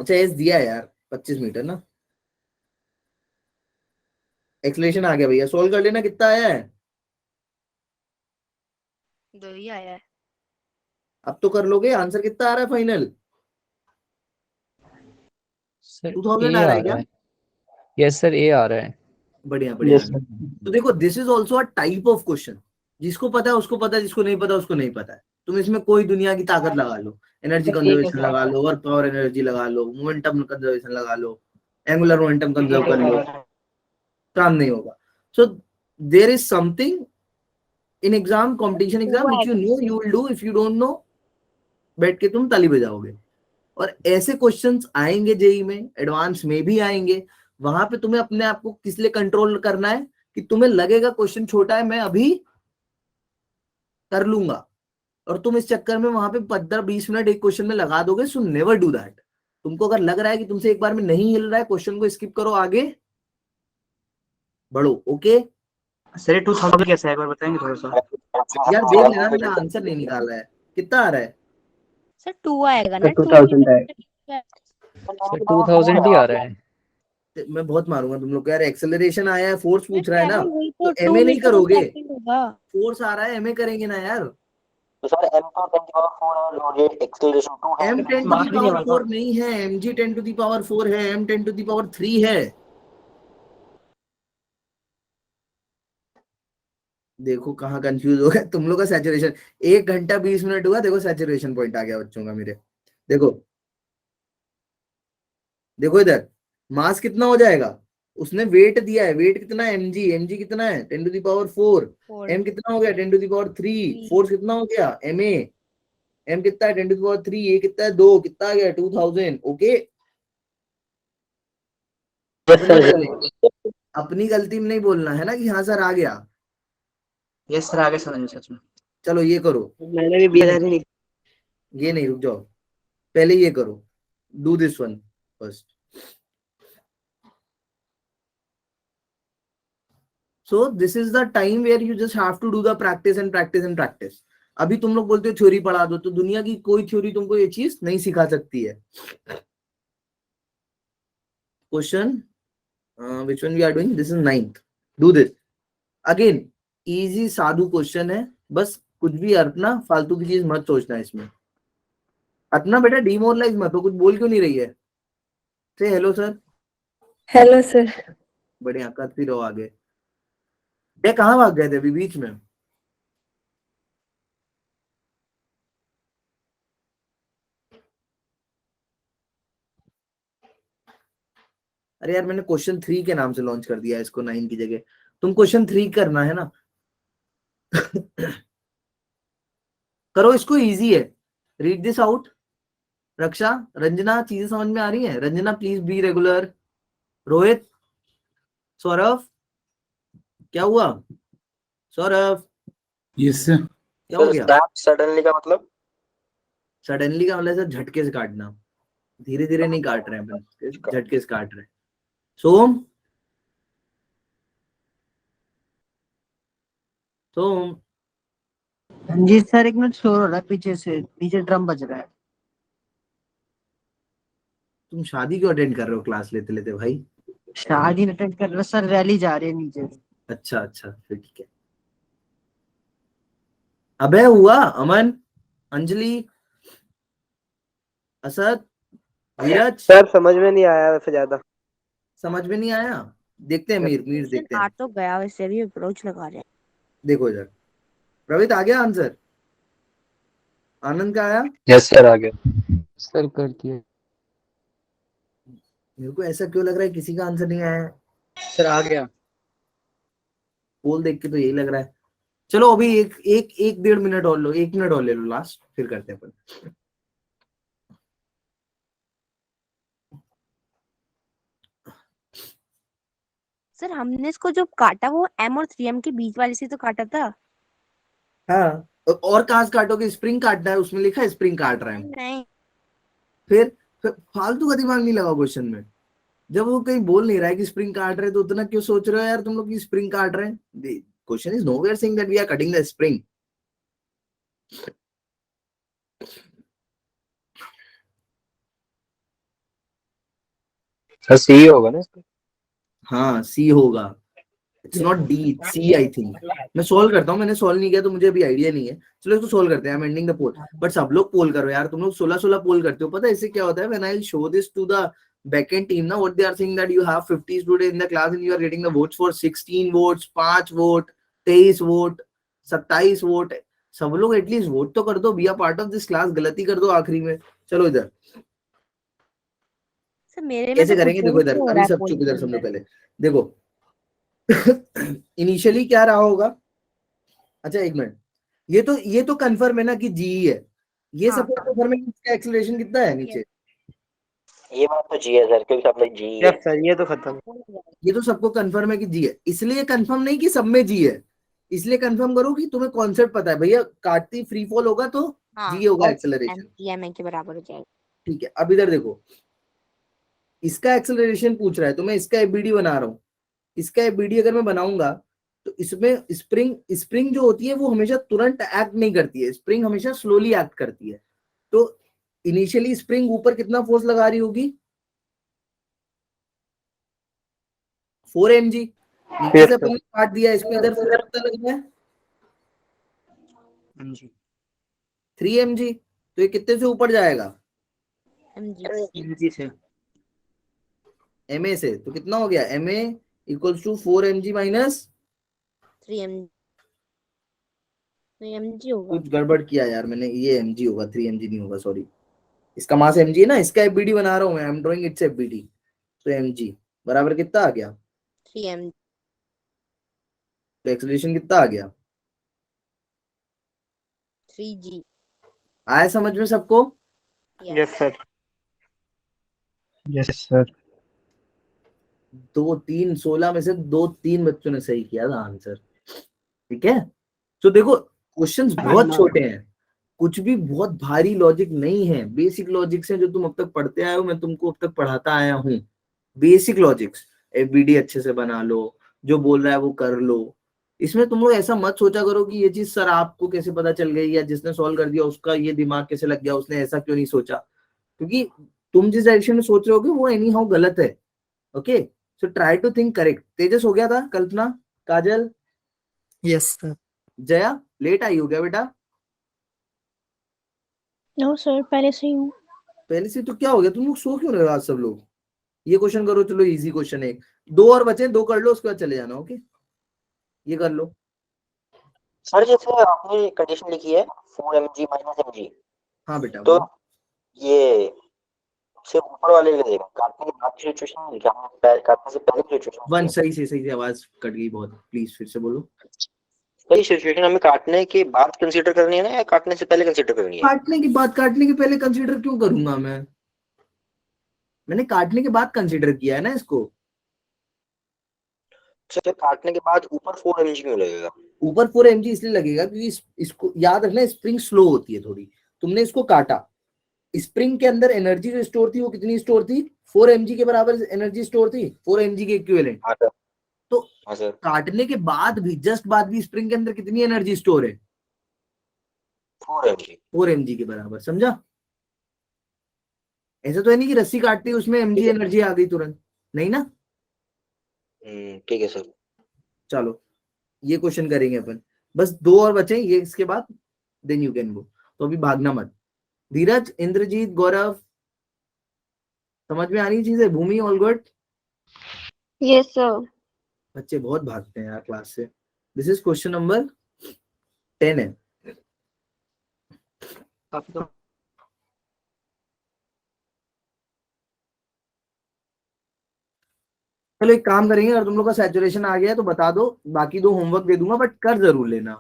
एस दिया है यार, 25 मीटर ना। एक्सेलरेशन आ गया भैया, सोल्व कर लेना। कितना आया है? 2 ही आया है। अब तो कर लोगे। आंसर कितना आ रहा है फाइनल? 2000 आ रहा है क्या? यस सर, ए आ रहा है। बढ़िया बढ़िया। तो देखो, this is also a type of question. जिसको पता है उसको पता है, जिसको नहीं पता उसको नहीं पता है। तुम इसमें कोई दुनिया की ताकत लगा लो, एनर्जी कंजर्वेशन लगा लो, वर्क पावर एनर्जी लगा लो, मोमेंटम कंजर्वेशन लगा लो, एंगुलर मोमेंटम कंजर्व कर लो, काम नहीं होगा। So there is something in exam, competition exam, which you know you will do. If you don't know, बैठ के तुम ताली बजाओगे। और ऐसे क्वेश्चंस आएंगे जेई में, एडवांस में भी आएंगे। वहां पे तुम्हें अपने आप को किस लिए कंट्रोल करना है कि तुम्हें लगेगा क्वेश्चन छोटा है, मैं अभी कर लूंगा, और तुम इस चक्कर में वहां पे 15-20 मिनट एक क्वेश्चन में लगा दोगे। So never do that. तुमको अगर लग रहा है कि तुमसे एक बार में नहीं हिल रहा है, क्वेश्चन को स्किप करो, आगे बढ़ो। ओके सर 2000 कैसे है एक बार बताएंगे थोड़ा सा? यार देख लेना, मैंने आंसर नहीं निकाला है। कितना आ रहा है? सर 2 आएगा ना? 2000 है। सर 2000 ही आ रहा है। मैं बहुत मारूंगा तुम लोग को यार। एक्सेलरेशन आया है, फोर्स पूछ रहा है ना, वही तो 2 एमए नहीं मीटर करोगे। होगा। फोर्स आ रहा है, एमए करेंगे ना यार। तो सर m तो 10 की पावर 4 है और ये एक्सेलरेशन 2 है। m 10 टू दी पावर 4 नहीं है, mg 10 टू दी पावर 4 है, m 10 टू दी पावर 3 है। देखो कहाँ कंफ्यूज हो गए तुम लोग का। सैचुरेशन 1 घंटा 20 मिनट हुआ, देखो सैचुरेशन पॉइंट आ गया बच्चों का मेरे। देखो देखो इधर मास कितना हो जाएगा, उसने वेट दिया है। वेट कितना है? mg कितना है? 10 टू दी पावर 4। m कितना हो गया? 10 टू दी पावर 3। फोर्स कितना हो गया? ma m कितना है? 10 टू दी पावर 3। ये कितना है? 2। कितना आ गया? 2000। ओके, अपनी गलती में नहीं बोलना है ना कि हाँ सर आ गया। यस सर, आगे समझ सच में। चलो ये करो, मैंने भी 20,000 ही ये नहीं, रुक जाओ, पहले ये करो। do this one first. So this is the time where you just have to do the practice and practice and practice. अभी तुम लोग बोलते हो थ्योरी पढ़ा दो, तो दुनिया की कोई थ्योरी तुमको ये चीज नहीं सिखा सकती है. Question, which one we are doing? This is 9th. Do this again. Easy Sadhu question है, बस कुछ भी अर्पना फालतू की चीज मत सोचना इसमें. अर्पना बेटा डिमोरलाइज मत हो, कुछ बोल क्यों नहीं रही है? से हेलो सर. Hello sir. बढ़िया, करती रहो आगे. ये कहाँ भाग गए थे अभी बीच में? अरे यार मैंने क्वेश्चन 3 के नाम से लॉन्च कर दिया इसको 9 की जगह. तुम क्वेश्चन 3 करना है ना. करो इसको, इजी है. Read this out. Raksha, Ranjana, चीजें समझ में आ रही हैं? Ranjana please be regular. Rohit, Saurabh, क्या हुआ? Saurabh, yes sir. क्या हो गया? सडनली का मतलब? सडनली का मतलब सर झटके से काटना. धीरे धीरे नहीं काट रहे हैं, झटके से काट रहे हैं. सोम, सोम. जी सर, एक मिनट शोर हो रहा है पीछे से, पीछे ड्रम बज रहा है. तुम शादी क्यों अटेंड कर रहे हो क्लास लेते लेते भाई? शादी अटेंड कर रहा सर, रैली जा रही है नीचे. अच्छा अच्छा, फिर ठीक है. अबे हुआ, अमन, अंजलि, असद, धीरज. सर समझ में नहीं आया वैसे ज्यादा. समझ में नहीं आया? देखते हैं मीर देखते हैं. आ तो गया, वैसे भी अप्रोच लगा रहे हैं. देखो इधर. प्रवीत आ गया आंसर? आनंद का आया? यस सर, आ गया सर कर दिया. मेरे को ऐसा क्यों लग रहा है किसी का आंसर नहीं आया है? सर आ गया. पोल देख के तो यही लग रहा है. चलो अभी एक 1.5 मिनट और लो, 1 मिनट और ले लो लास्ट, फिर करते हैं अपन. सर हमने इसको जो काटा वो M और 3M के बीच वाले से तो काटा था. हाँ, और कहाँ से काटोगे? स्प्रिंग काटना है, उसमें लिखा है स्प्रिंग काट रहे हैं. नहीं, फिर फालतू का दिमाग नहीं लगा क्वेश्चन में. जब वो कहीं बोल नहीं रहा है कि स्प्रिंग काट रहे हैं, तो उतना क्यों सोच रहे हो यार तुम लोग कि स्प्रिंग काट रहे हैं? Question is nowhere saying that we are cutting the spring. Sir C होगा ना इसका? हाँ सी होगा. It's not D, C I think. मैं सोल्व करता हूँ, मैंने सोल्व नहीं किया तो मुझे अभी आइडिया नहीं है. चलो इसको सोल्व करते हैं. I am ending the poll. But सब लोग पोल करो यार. तुम लोग 16 पोल करते हो. पता है इससे क्या होता है? When I will show this to the backend team ना, what they are saying that you have 50 students in the class and you are getting the votes for 16 votes, 5 vote, 23 vote, 27 vote. सब लोग at least vote तो कर दो. Be are part of this class. गलती कर दो आखिरी में. चलो इधर सर मेरे में कैसे तो करेंगे? कुछ देखो इधर, हो रहा अभी है सब पोल चुप के इधर समझो अंदर. पहले. देखो इनिशियली क्या रहा होगा? अच्छा एक मिनट, ये तो कंफर्म है ना कि जी है. ये हाँ, सब कंफर्म है कि इसका एक्सेलरेशन कितना है नीचे? ये बात तो जी है सर, क्योंकि सब में जी है. यस सर, ये तो खत्म. ये तो सबको कंफर्म है कि जी है. इसलिए कंफर्म नहीं कि सब में जी है. इसलिए कंफर्म करो कि तुम्हें कॉन्सेप्ट पता है. भैया काटती फ्री फॉल होगा तो जी होगा एक्सेलरेशन. M के बराबर हो जाएगा. ठीक है. अब इधर देखो, इसका एक्सेलरेशन पूछ रहा है तो मैं इसका एफबीडी बना रहा हूँ. इसका एफबीडी अगर मैं बनाऊंगा तो इसमें स्प्रिंग जो होती है वो हमेशा तुरंत एक्ट नहीं करती है. स्प्रिंग हमेशा स्लोली एक्ट करती है. तो इनिशियली स्प्रिंग ऊपर कितना फोर्स लगा रही होगी? 4 mg. नीचे से अपन ने काट दिया, इसमें इधर फोर्स कितना लग रहा है? 3 mg. तो ये कितने से ऊपर जाएगा? MG से. ma से. तो कितना हो गया? ma equals to 4 mg minus 3mg होगा. कुछ गड़बड़ किया यार मैंने. ये mg होगा, 3 mg नहीं होगा, सॉरी. इसका मास mg है ना. इसका fbd बना रहा हूं मैं. I am drawing it's fbd. तो mg बराबर कितना आ गया? 3mg. तो एक्सेलरेशन कितना आ गया? 3g. आया समझ में सबको? Yes sir. Yes sir. 2 3 16 में से 2-3 बच्चों ने सही किया था आंसर. ठीक है. तो देखो क्वेश्चंस बहुत छोटे हैं. कुछ भी बहुत भारी लॉजिक नहीं है, बेसिक लॉजिक्स है जो तुम अब तक पढ़ते आए हो, मैं तुमको अब तक पढ़ाता आया हूँ। बेसिक लॉजिक्स, एफबीडी अच्छे से बना लो, जो बोल रहा है वो कर लो। इसमें तुम लोग ऐसा मत सोचा करो कि ये चीज सर आपको कैसे पता चल गई, या जिसने सॉल्व कर दिया उसका ये दिमाग कैसे लग गया, उसने ऐसा क्यों नहीं सोचा, क्योंकि तुम जिस डायरेक्शन में सोच रहे होगे वो एनी हाउ गलत है। Okay, so try to think correct. Tejas हो गया था, Kalpana, Kajal, yes sir. Jaya late आई हो गया बेटा? नो सर, पहले से ही हूँ। पहले से? तो क्या हो गया, तुम लोग सो क्यों रहे हो आज सब लोग? ये क्वेश्चन करो, चलो इजी क्वेश्चन है, 2 और बचे, 2 कर लो उसके बाद चले जाना। ओके, ये कर लो। सर जैसे आपने कंडीशन लिखी है 4 mg - mg, हाँ बेटा, तो बोलो। ये सिर्फ ऊपर वाले का देगा, काटने के बाद की सिचुएशन नहीं, क्या काटने से पहले की सिचुएशन? वन सही से आवाज कट गई बहुत, प्लीज फिर से बोलो। सही सिचुएशन हमें काटने के बाद कंसीडर करनी है ना, या काटने से पहले कंसीडर करनी है? काटने के बाद, काटने के पहले कंसीडर क्यों करूंगा मैं? मैंने काटने के बाद कंसीडर किया है ना इसको। सर काटने के बाद ऊपर 4 mg क्यों लगेगा? ऊपर 4 mg इसलिए लगेगा क्योंकि इसको याद रखना, स्प्रिंग स्लो होती है थोड़ी। तुमने इसको काटा, स्प्रिंग के अंदर एनर्जी जो स्टोर थी वो कितनी स्टोर थी? 4 mg के बराबर एनर्जी स्टोर थी, 4 mg के इक्विवेलेंट। हाँ सर। तो हाँ सर। काटने के बाद भी, जस्ट बाद भी स्प्रिंग के अंदर कितनी एनर्जी स्टोर है? 4 mg। 4 mg के बराबर, समझा? ऐसा तो है नहीं कि रस्सी काटती उसमें mg एनर्जी आ गई तुरंत, नहीं ना? ठीक है सर। चलो ये क्वेश्चन करेंगे अपन, बस 2 और बचे ये, इसके बाद देन यू कैन गो। तो अभी भागना मत। धीरज, इंद्रजीत, गौरव, समझ में आ रही चीजें? भूमि, ऑल गुड? Yes sir. बच्चे बहुत भागते हैं यार क्लास से। दिस इज क्वेश्चन नंबर 10 है। चलो एक काम करेंगे, अगर तुम लोग का सैचुरेशन आ गया है तो बता दो, बाकी 2 होमवर्क दे दूंगा, बट कर जरूर लेना,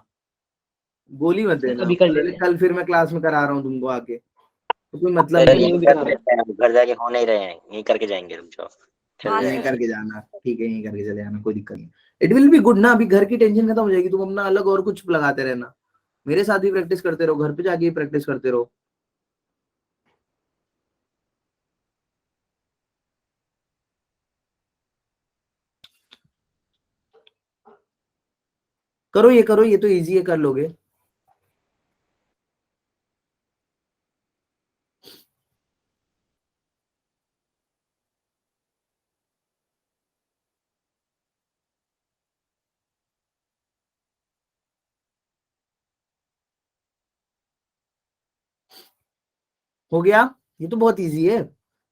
गोली मत देना। अभी कर लेंगे। कल फिर मैं क्लास में करा रहा हूँ तुमको आके, तो कोई मतलब सर नहीं। ये कर लेते हैं, घर जाके हो नहीं रहे हैं, यही करके जाएंगे रुक जाओ। चल हाँ, यहीं जाएगा। करके जाना, ठीक है, यहीं करके चले जाना, कोई दिक्कत नहीं। इट विल बी गुड ना, अभी घर की टेंशन खत्म हो जाएगी, तुम अपना अलग और कुछ लगाते रहना, मेरे साथ भी प्रैक्टिस करते रहो, घर पे जाके प्रैक्टिस करते रहो। करो ये, करो ये, तो इजी है, कर लोगे। हो गया? ये तो बहुत इजी है,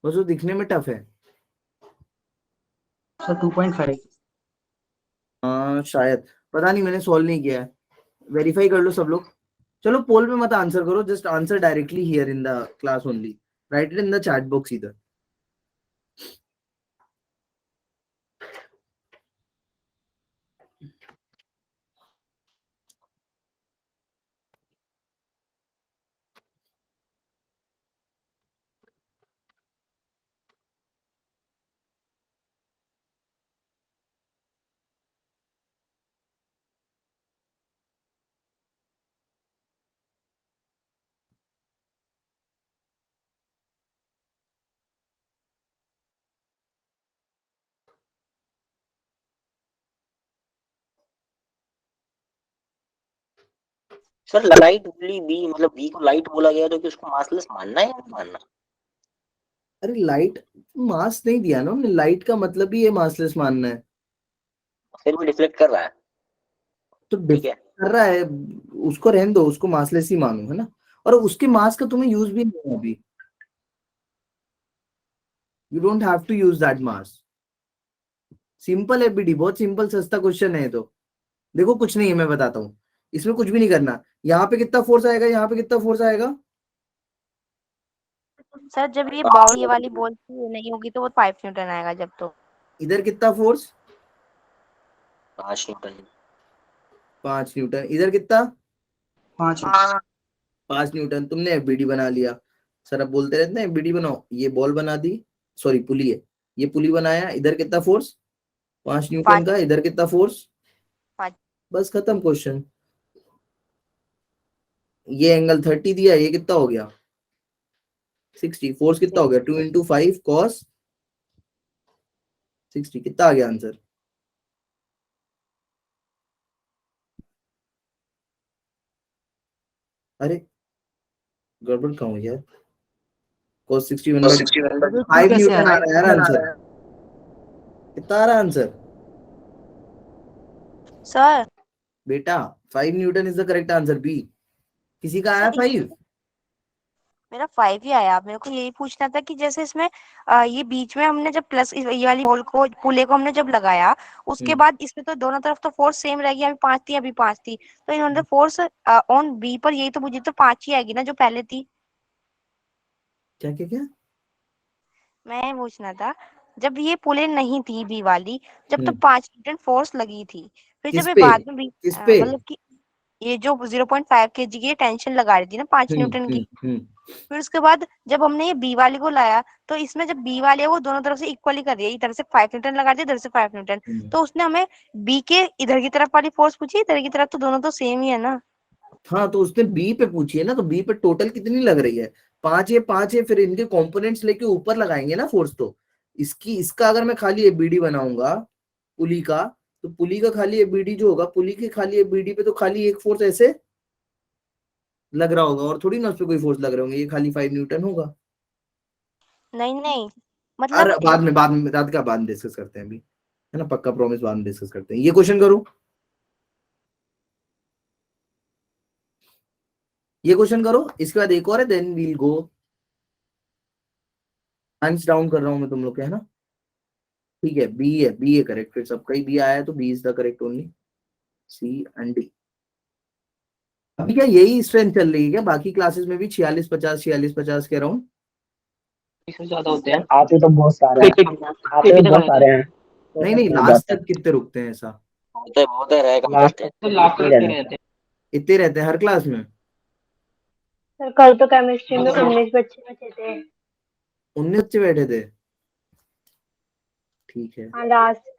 बस वो दिखने में टफ है। सर 2.5। शायद, पता नहीं, मैंने सॉल्व नहीं किया है, वेरीफाई कर लो सब लोग। चलो पोल में मत आंसर करो, just answer directly here in the class only, right it in the chat box इधर। सर लाइट ओनली बी, मतलब बी को लाइट बोला गया तो कि उसको मासलेस मानना है या नहीं मानना? अरे लाइट मास नहीं दिया ना हमने, लाइट का मतलब ही ये मासलेस मानना है। फिर भी डिफ्लेक्ट कर रहा है, तो ठीक है। कर रहा है, उसको रहने दो, उसको मासलेस ही मानो, है ना? और उसके मास का तुम्हें यूज भी नहीं है अभी, you don't have to use that mass. Simple है बीडी, बहुत सिंपल सस्ता क्वेश्चन है। तो देखो कुछ नहीं है, मैं बताता हूँ, इसमें कुछ भी नहीं करना। यहाँ पे कितना फोर्स आएगा, यहाँ पे कितना फोर्स आएगा? सर जब ये बाउल, ये वाली बॉल नहीं होगी तो वो 5 न्यूटन आएगा जब, तो इधर कितना फोर्स? 5 न्यूटन। 5 न्यूटन। इधर कितना? 5। 5 न्यूटन। तुमने एफबीडी बना लिया, सर अब बोलते रहते हैं एफबीडी बनाओ, ये बॉल बना दी, सॉरी पुली है, ये पुली बनाया, इधर कितना फोर्स? 5 न्यूटन का। इधर कितना फोर्स? 5। बस खत्म क्वेश्चन। ये एंगल 30 दिया, ये कितना हो गया 60, फोर्स कितना हो गया 2 × 5 cos 60, कितना आ गया आंसर? अरे गड़बड़ कहाँ हुई यार, cos 60 5 न्यूटन आ रहा है यार आंसर। कितना आ रहा है आंसर सर? बेटा? 5 newton is the correct answer, B. किसी का आया 5? मेरा 5 ही आया। मेरे को यही पूछना था कि जैसे इसमें ये बीच में हमने जब प्लस ये वाली बॉल को पुले को हमने जब लगाया, उसके बाद इसमें तो दोनों तरफ तो फोर्स सेम रहेगी, अभी 5 थी अभी 5 थी, तो इन्होंने फोर्स ऑन बी पर यही तो मुझे तो 5 ही आएगी ना जो पहले थी। क्या क्या क्या? मैं पूछना था, जब ये पुले नहीं थी बी वाली, जब तो 5 न्यूटन फोर्स लगी थी, फिर किस जब ये पे? बाद में किस पे? मतलब कि ये जो 0.5 kg की टेंशन लगा रही थी ना 5 न्यूटन की, फिर उसके बाद जब हमने ये बी वाली को लाया, तो इसमें जब बी वाली है वो दोनों तरफ से इक्वली कर दिया, इधर से 5 न्यूटन लगा दिया, इधर से 5 न्यूटन, तो उसने हमें बी के इधर की तरफ वाली फोर्स पूछी, इधर की तरफ तो दोनों तो सेम ही है ना। हाँ तो उसने बी पे पूछी है ना, तो बी पे टोटल कितनी लग रही है? 5 है, फिर इनके कंपोनेंट्स लेके ऊपर लगाएंगे ना फोर्स। तो इसका अगर मैं खाली एबीडी बनाऊंगा पुली का, तो पुली का खाली एबीडी जो होगा, पुली के खाली एबीडी पे तो खाली एक फोर्स ऐसे लग रहा होगा, और थोड़ी ना उस पे कोई फोर्स लग रहे होंगे, ये खाली 5 न्यूटन होगा। नहीं अरे मतलब बाद में डिस्कस करते हैं अभी, है ना, पक्का प्रॉमिस, बाद में डिस्कस करते हैं। ये क्वेश्चन करो, ये क्वेश्चन करो, इसके बाद एक और है, देन वील गो। हैंड्स डाउन कर रहा हूं मैं तुम लोग के, है ना। ठीक है, बी है करेक्ट, फिर सबका ही बी आया है, तो B is the correct only, C and D. अभी क्या यही स्ट्रेंथ चल रही है क्या बाकी क्लासेस में भी? 46-50 के अराउंड? इसमें ज्यादा होते हैं। आते तो बहुत सारे हैं, आते तो बहुत सारे हैं। नहीं लास्ट तक कितने रुकते हैं ऐसा? बहुत है रह कम लास्ट करते हैं। लास्ट तक रहते हैं। इतने रहते हैं हर क्लास में? सर कल तो केमिस्ट्री में 19 बच्चे बचे थे। 19 बच्चे बैठे थे? ठीक है, हाँ लास्ट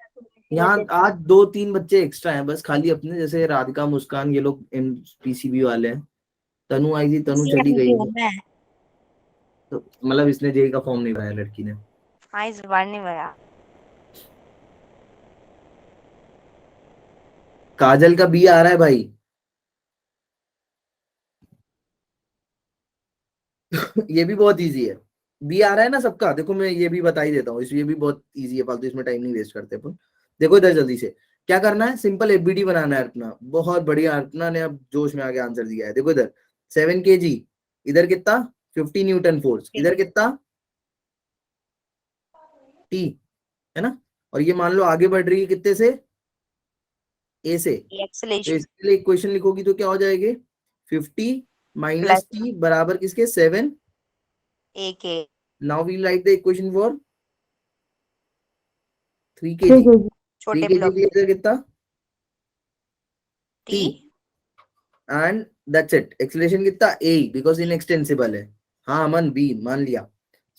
यहाँ आज 2-3 बच्चे एक्स्ट्रा हैं बस, खाली अपने जैसे राधिका, मुस्कान, ये लोग पीसीबी वाले हैं। तनु आई थी, तनु चली गई है, तो मतलब इसने जेई का फॉर्म नहीं भरा लड़की ने। हाँ इस बार नहीं भरा। काजल का बी आ रहा है भाई। ये भी बहुत इजी है, बी आ रहा है ना सबका। देखो मैं ये भी बता ही देता हूँ, ये भी बहुत इजी है, फालतू इसमें टाइम नहीं वेस्ट करते अपन। देखो इधर जल्दी से क्या करना है, सिंपल एफबीडी बनाना है अपना। बहुत बढ़िया, अर्पना ने अब जोश में आके आंसर दिया है। देखो इधर 7 kg, इधर कितना 50 न्यूटन फोर्स, इधर कितना टी, है ना। और ये मान लो आगे बढ़ रही है कितने से, ए से, तो इसके लिए इक्वेशन लिखोगी तो क्या हो जाएगी, 50 माइनस टी बराबर किसके, 7 ए के। Now we write the equation for 3 kg। छोटे 3 ब्लॉक kg कितना T, and that's it. Acceleration कितना ए, बिकॉज इनएक्सटेंसिबल है। हाँ अमन बी मान लिया।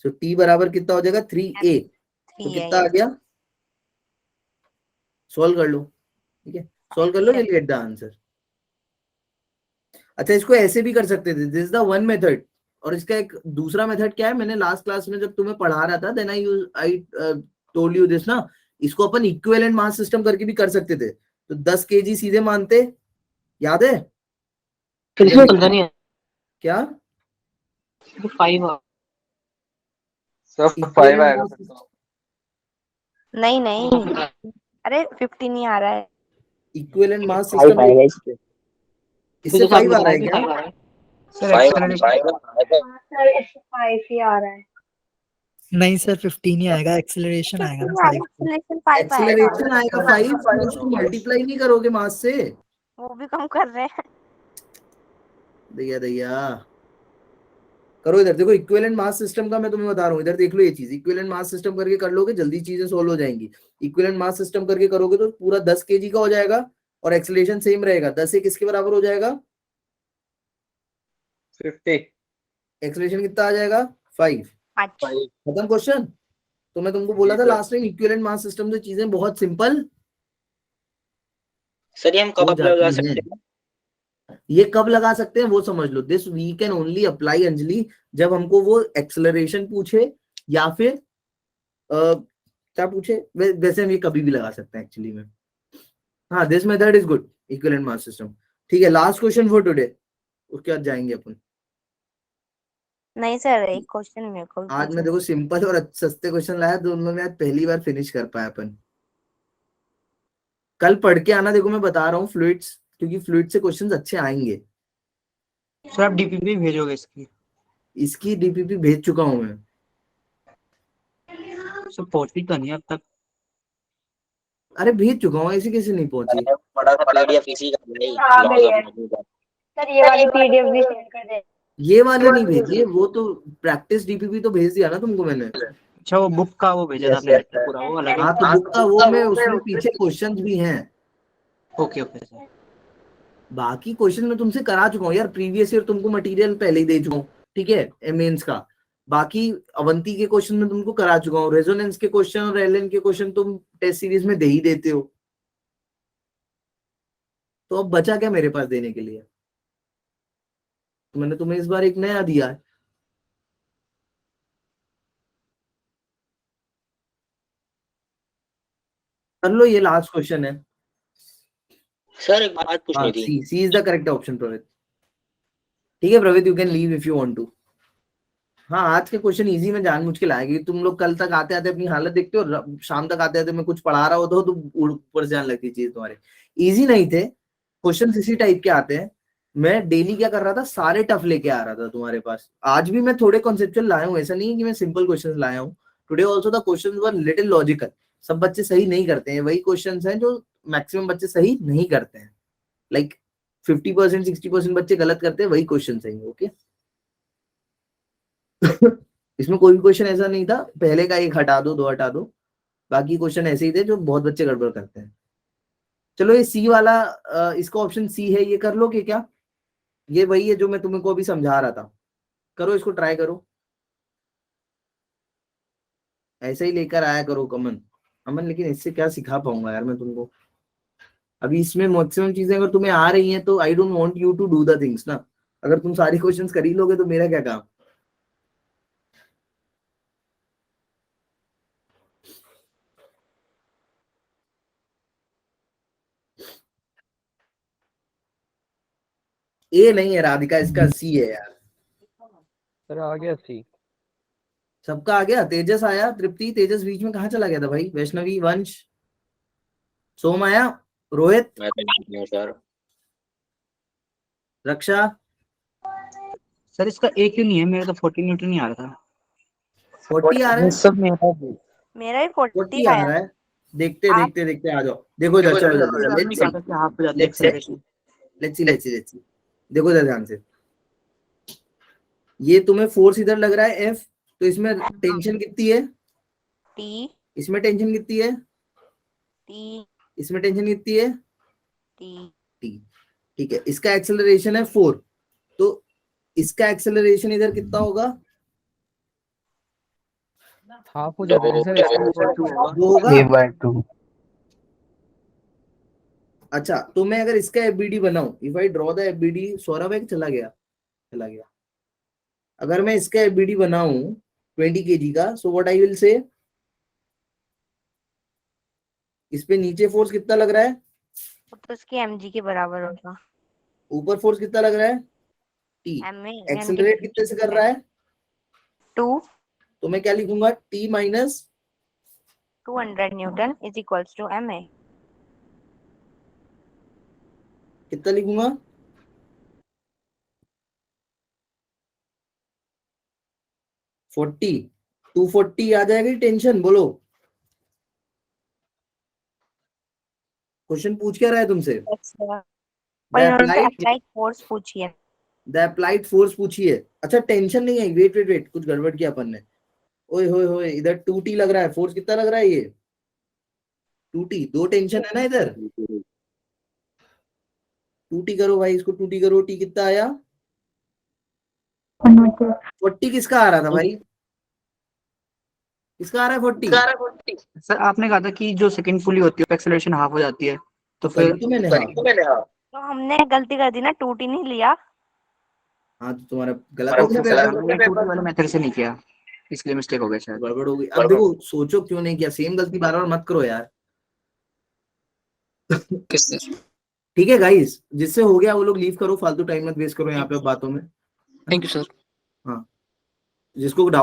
सो टी बराबर कितना हो जाएगा 3a, तो कितना आ गया, सॉल्व कर लो। ठीक है, सॉल्व कर लो, यू गेट द आंसर। अच्छा इसको ऐसे भी कर सकते थे, this is the one method. और इसका एक दूसरा मेथड क्या है, मैंने लास्ट क्लास में जब तुम्हें पढ़ा रहा था, then I told you this ना, इसको अपन इक्विवेलेंट मास सिस्टम करके भी कर सकते थे। तो 10 kg सीधे मानते, याद है क्या? 5 आएगा। नहीं अरे 50 नहीं आ रहा है। इक्विवेलेंट मास सिस्टम इससे 5 आ रहा है क्या? सर एक्सेलरेशन सर इससे 5 ही आ रहा है। नहीं सर 15 ही आएगा, एक्सेलरेशन आएगा ना 5। एक्सेलरेशन आएगा 5, उसको मल्टीप्लाई नहीं करोगे मास से, वो भी कम कर रहे हैं। दैया करो। इधर देखो इक्विवेलेंट मास सिस्टम का मैं तुम्हें बता रहा हूँ, इधर देख लो ये चीज, इक्विवेलेंट मास सिस्टम करके कर लोगे जल्दी चीजें सोल्व हो जाएंगी। इक्विवेलेंट मास सिस्टम करके करोगे तो पूरा 10 kg का हो जाएगा, और एक्सेलरेशन सेम रहेगा। 10 से किसके बराबर हो जाएगा, 50। एक्सेलरेशन कितना आ जाएगा 5। खत्म क्वेश्चन। तो मैं तुमको बोला था last time, equivalent mass system से चीजें बहुत सिंपल सर ये हम कब अप्लाई कर सकते हैं? ये कब लगा सकते हैं वो समझ लो. This we can only apply Anjali जब हमको वो एक्सेलरेशन पूछे या फिर क्या पूछे, वैसे हम ये कभी भी लगा सकते हैं एक्चुअली में. हाँ, this method is good, equivalent mass system. ठीक है, लास्ट क्वेश्चन फॉर टुडे, उसके बाद जाएंगे अपन. नहीं सर, एक क्वेश्चन मेरे को भी आज मैं पूछना देखो सिंपल और सस्ते क्वेश्चन लाया, दोनों में आज पहली बार फिनिश कर पाया अपन. कल पढ़ के आना, देखो मैं बता रहा हूँ फ्लूइड्स, क्योंकि फ्लूइड से क्वेश्चंस अच्छे आएंगे. सर आप डीपीपी भेजोगे इसकी? इसकी डीपीपी भेज चुका हूँ मैं. सर पहुंची तो नहीं अब तक? अरे भेज चुका हूँ, ऐसे कैसे नहीं पहुंची? बड़ा सा पीडीएफ इसी का नहीं, आ गई है लॉस ऑफ सर, ये वाली पीडीएफ भी शेयर कर दे। ये वाली नहीं भेजी, वो तो प्रैक्टिस डीपीपी तो भेज दिया ना तुमको मैंने. अच्छा, वो बुक का वो भेजा था आपने पूरा, वो अलग है? हाँ, तो बुक का वो में उसमें पीछे क्वेश्चंस भी हैं. Okay okay sir. बाकी क्वेश्चन मैं तुमसे करा चुका हूँ यार, प्रीवियस ईयर तुमको मटेरियल पहले ही दे चुका हूँ. ठीक है, मेंस का. बाकी अवंती के क्वेश्चन में तुमको करा चुका हूँ. रेजोनेंस के क्वेश्चन और एलएन के क्वेश्चन तुम टेस्ट सीरीज में दे ही देते हो, तो अब बचा क्या मेरे पास देने के लिए? तो मैंने तुम्हें इस बार एक नया दिया है. कर लो, ये लास्ट क्वेश्चन है. सर एक बात पूछनी थी. C is the correct option Praveet. ठीक है Praveet, you can leave if you want to. हाँ, आज के क्वेश्चन इजी में जानबूझ के लाएगी. तुम लोग कल तक आते आते अपनी हालत देखते हो, शाम तक आते आते मैं कुछ पढ़ा रहा होता हूँ तो ऊपर से जाने लगती चीज तुम्हारे. इजी नहीं थे क्वेश्चन, इसी टाइप के आते हैं. मैं डेली क्या कर रहा था, सारे टफ लेके आ रहा था तुम्हारे पास. आज भी मैं थोड़े कॉन्सेप्चुअल लाया हूँ, ऐसा नहीं है कि मैं सिंपल क्वेश्चन लाया हूँ. Today also the question were little logical. सब बच्चे सही नहीं करते हैं, वही क्वेश्चन हैं जो मैक्सिमम बच्चे सही नहीं करते हैं. लाइक 50% 60% बच्चे गलत करते हैं, वही क्वेश्चन सही. ओके इसमें कोई भी क्वेश्चन ऐसा नहीं था पहले का एक हटा दो, दो हटा दो, बाकी क्वेश्चन ऐसे ही थे जो बहुत बच्चे गड़बड़ करते हैं. चलो ये सी वाला, इसका ऑप्शन सी है, ये कर लो कि क्या? ये वही है जो मैं तुमको अभी समझा रहा था. करो इसको, ट्राई करो, ऐसे ही लेकर आया करो अमन. अमन लेकिन इससे क्या सिखा पाऊंगा यार मैं तुमको? अभी इसमें मैक्सिमम चीजें अगर तुम्हें आ रही हैं तो I don't want you to do the things ना. अगर तुम सारी क्वेश्चंस कर ही लोगे तो मेरा क्या काम? ए नहीं है राधिका, इसका सी है यार. सर आ गया सी. सबका आ गया. तेजस आया, तृप्ति. तेजस बीच में कहाँ चला गया था भाई? वैष्णवी, वंश, सोम आया, रोहित, मैं तो नहीं हूँ सर. रक्षा. सर इसका ए क्यों नहीं है? मेरा तो 40 न्यूटन नहीं आ रहा था. 40 आ रहा है. सब मेरा भी. मेरा भी 40 40 आ रहा है. देखते देखते देखते आ जाओ. देखो इधर, चलो लेट्स सी. देखो इधर ध्यान से. ये तुम्हें फोर्स इधर लग रहा है एफ, तो इसमें टेंशन कितनी है? टी. इसमें टेंशन कितनी है? टी. इसमें टेंशन कितनी है? टी. टी. ठीक है, इसका एक्सेलरेशन है 4, तो इसका एक्सेलरेशन इधर कितना होगा? हाफ हो जाता है सर, वो होगा a/2. अच्छा, तो मैं अगर इसका एफबीडी बनाऊं, if I draw the FBD, Saurabh है चला गया, चला गया. अगर मैं इसका एफबीडी बनाऊं 20 kg का, so what I will say, इस पे नीचे फोर्स कितना लग रहा है? तो इसकी mg के बराबर होगा. ऊपर फोर्स कितना लग रहा है? टी. एक्सेलरेट कितने से कर रहा है? 2. तो मैं क्या लिखूंगा? T minus 200 newton is equals to ma. कितना लिखूंगा? 40. 240 आ जाएगी टेंशन. बोलो क्वेश्चन पूछ क्या रहा है तुमसे? अप्लाइड फोर्स पूछिए. द अप्लाइड फोर्स पूछिए. अच्छा टेंशन नहीं है. वेट वेट वेट, कुछ गड़बड़ किया अपन ने. ओए होए होए, इधर 2t लग रहा है. फोर्स कितना लग रहा है? ये 2t. दो टेंशन है ना इधर. 2t करो भाई, इसको 2t करो. t कितना आया? 40. किसका आ रहा था भाई? किसका आ रहा है 40? सर आपने कहा था कि जो सेकंड पुली होती है एक्सेलरेशन हाफ हो जाती है, तो फिर तो मैंने तो हमने गलती कर दी ना, 2T नहीं लिया। हाँ तो तुम्हारा गलत और हो उसने गया, हमने 2T वाले मेथड से नहीं किया, इसलिए मिस्टेक हो गया शायद। गड़बड़ हो गई। अब देखो सोचो क्यों नहीं किया, सेम गलती बार बार मत करो यार। ठीक है गाइस, जिससे हो गया वो लोग लीव करो, फालतू टाइम मत वेस्ट करो यहाँ पे बातों में। Thank you sir. हाँ, जिसको डाउट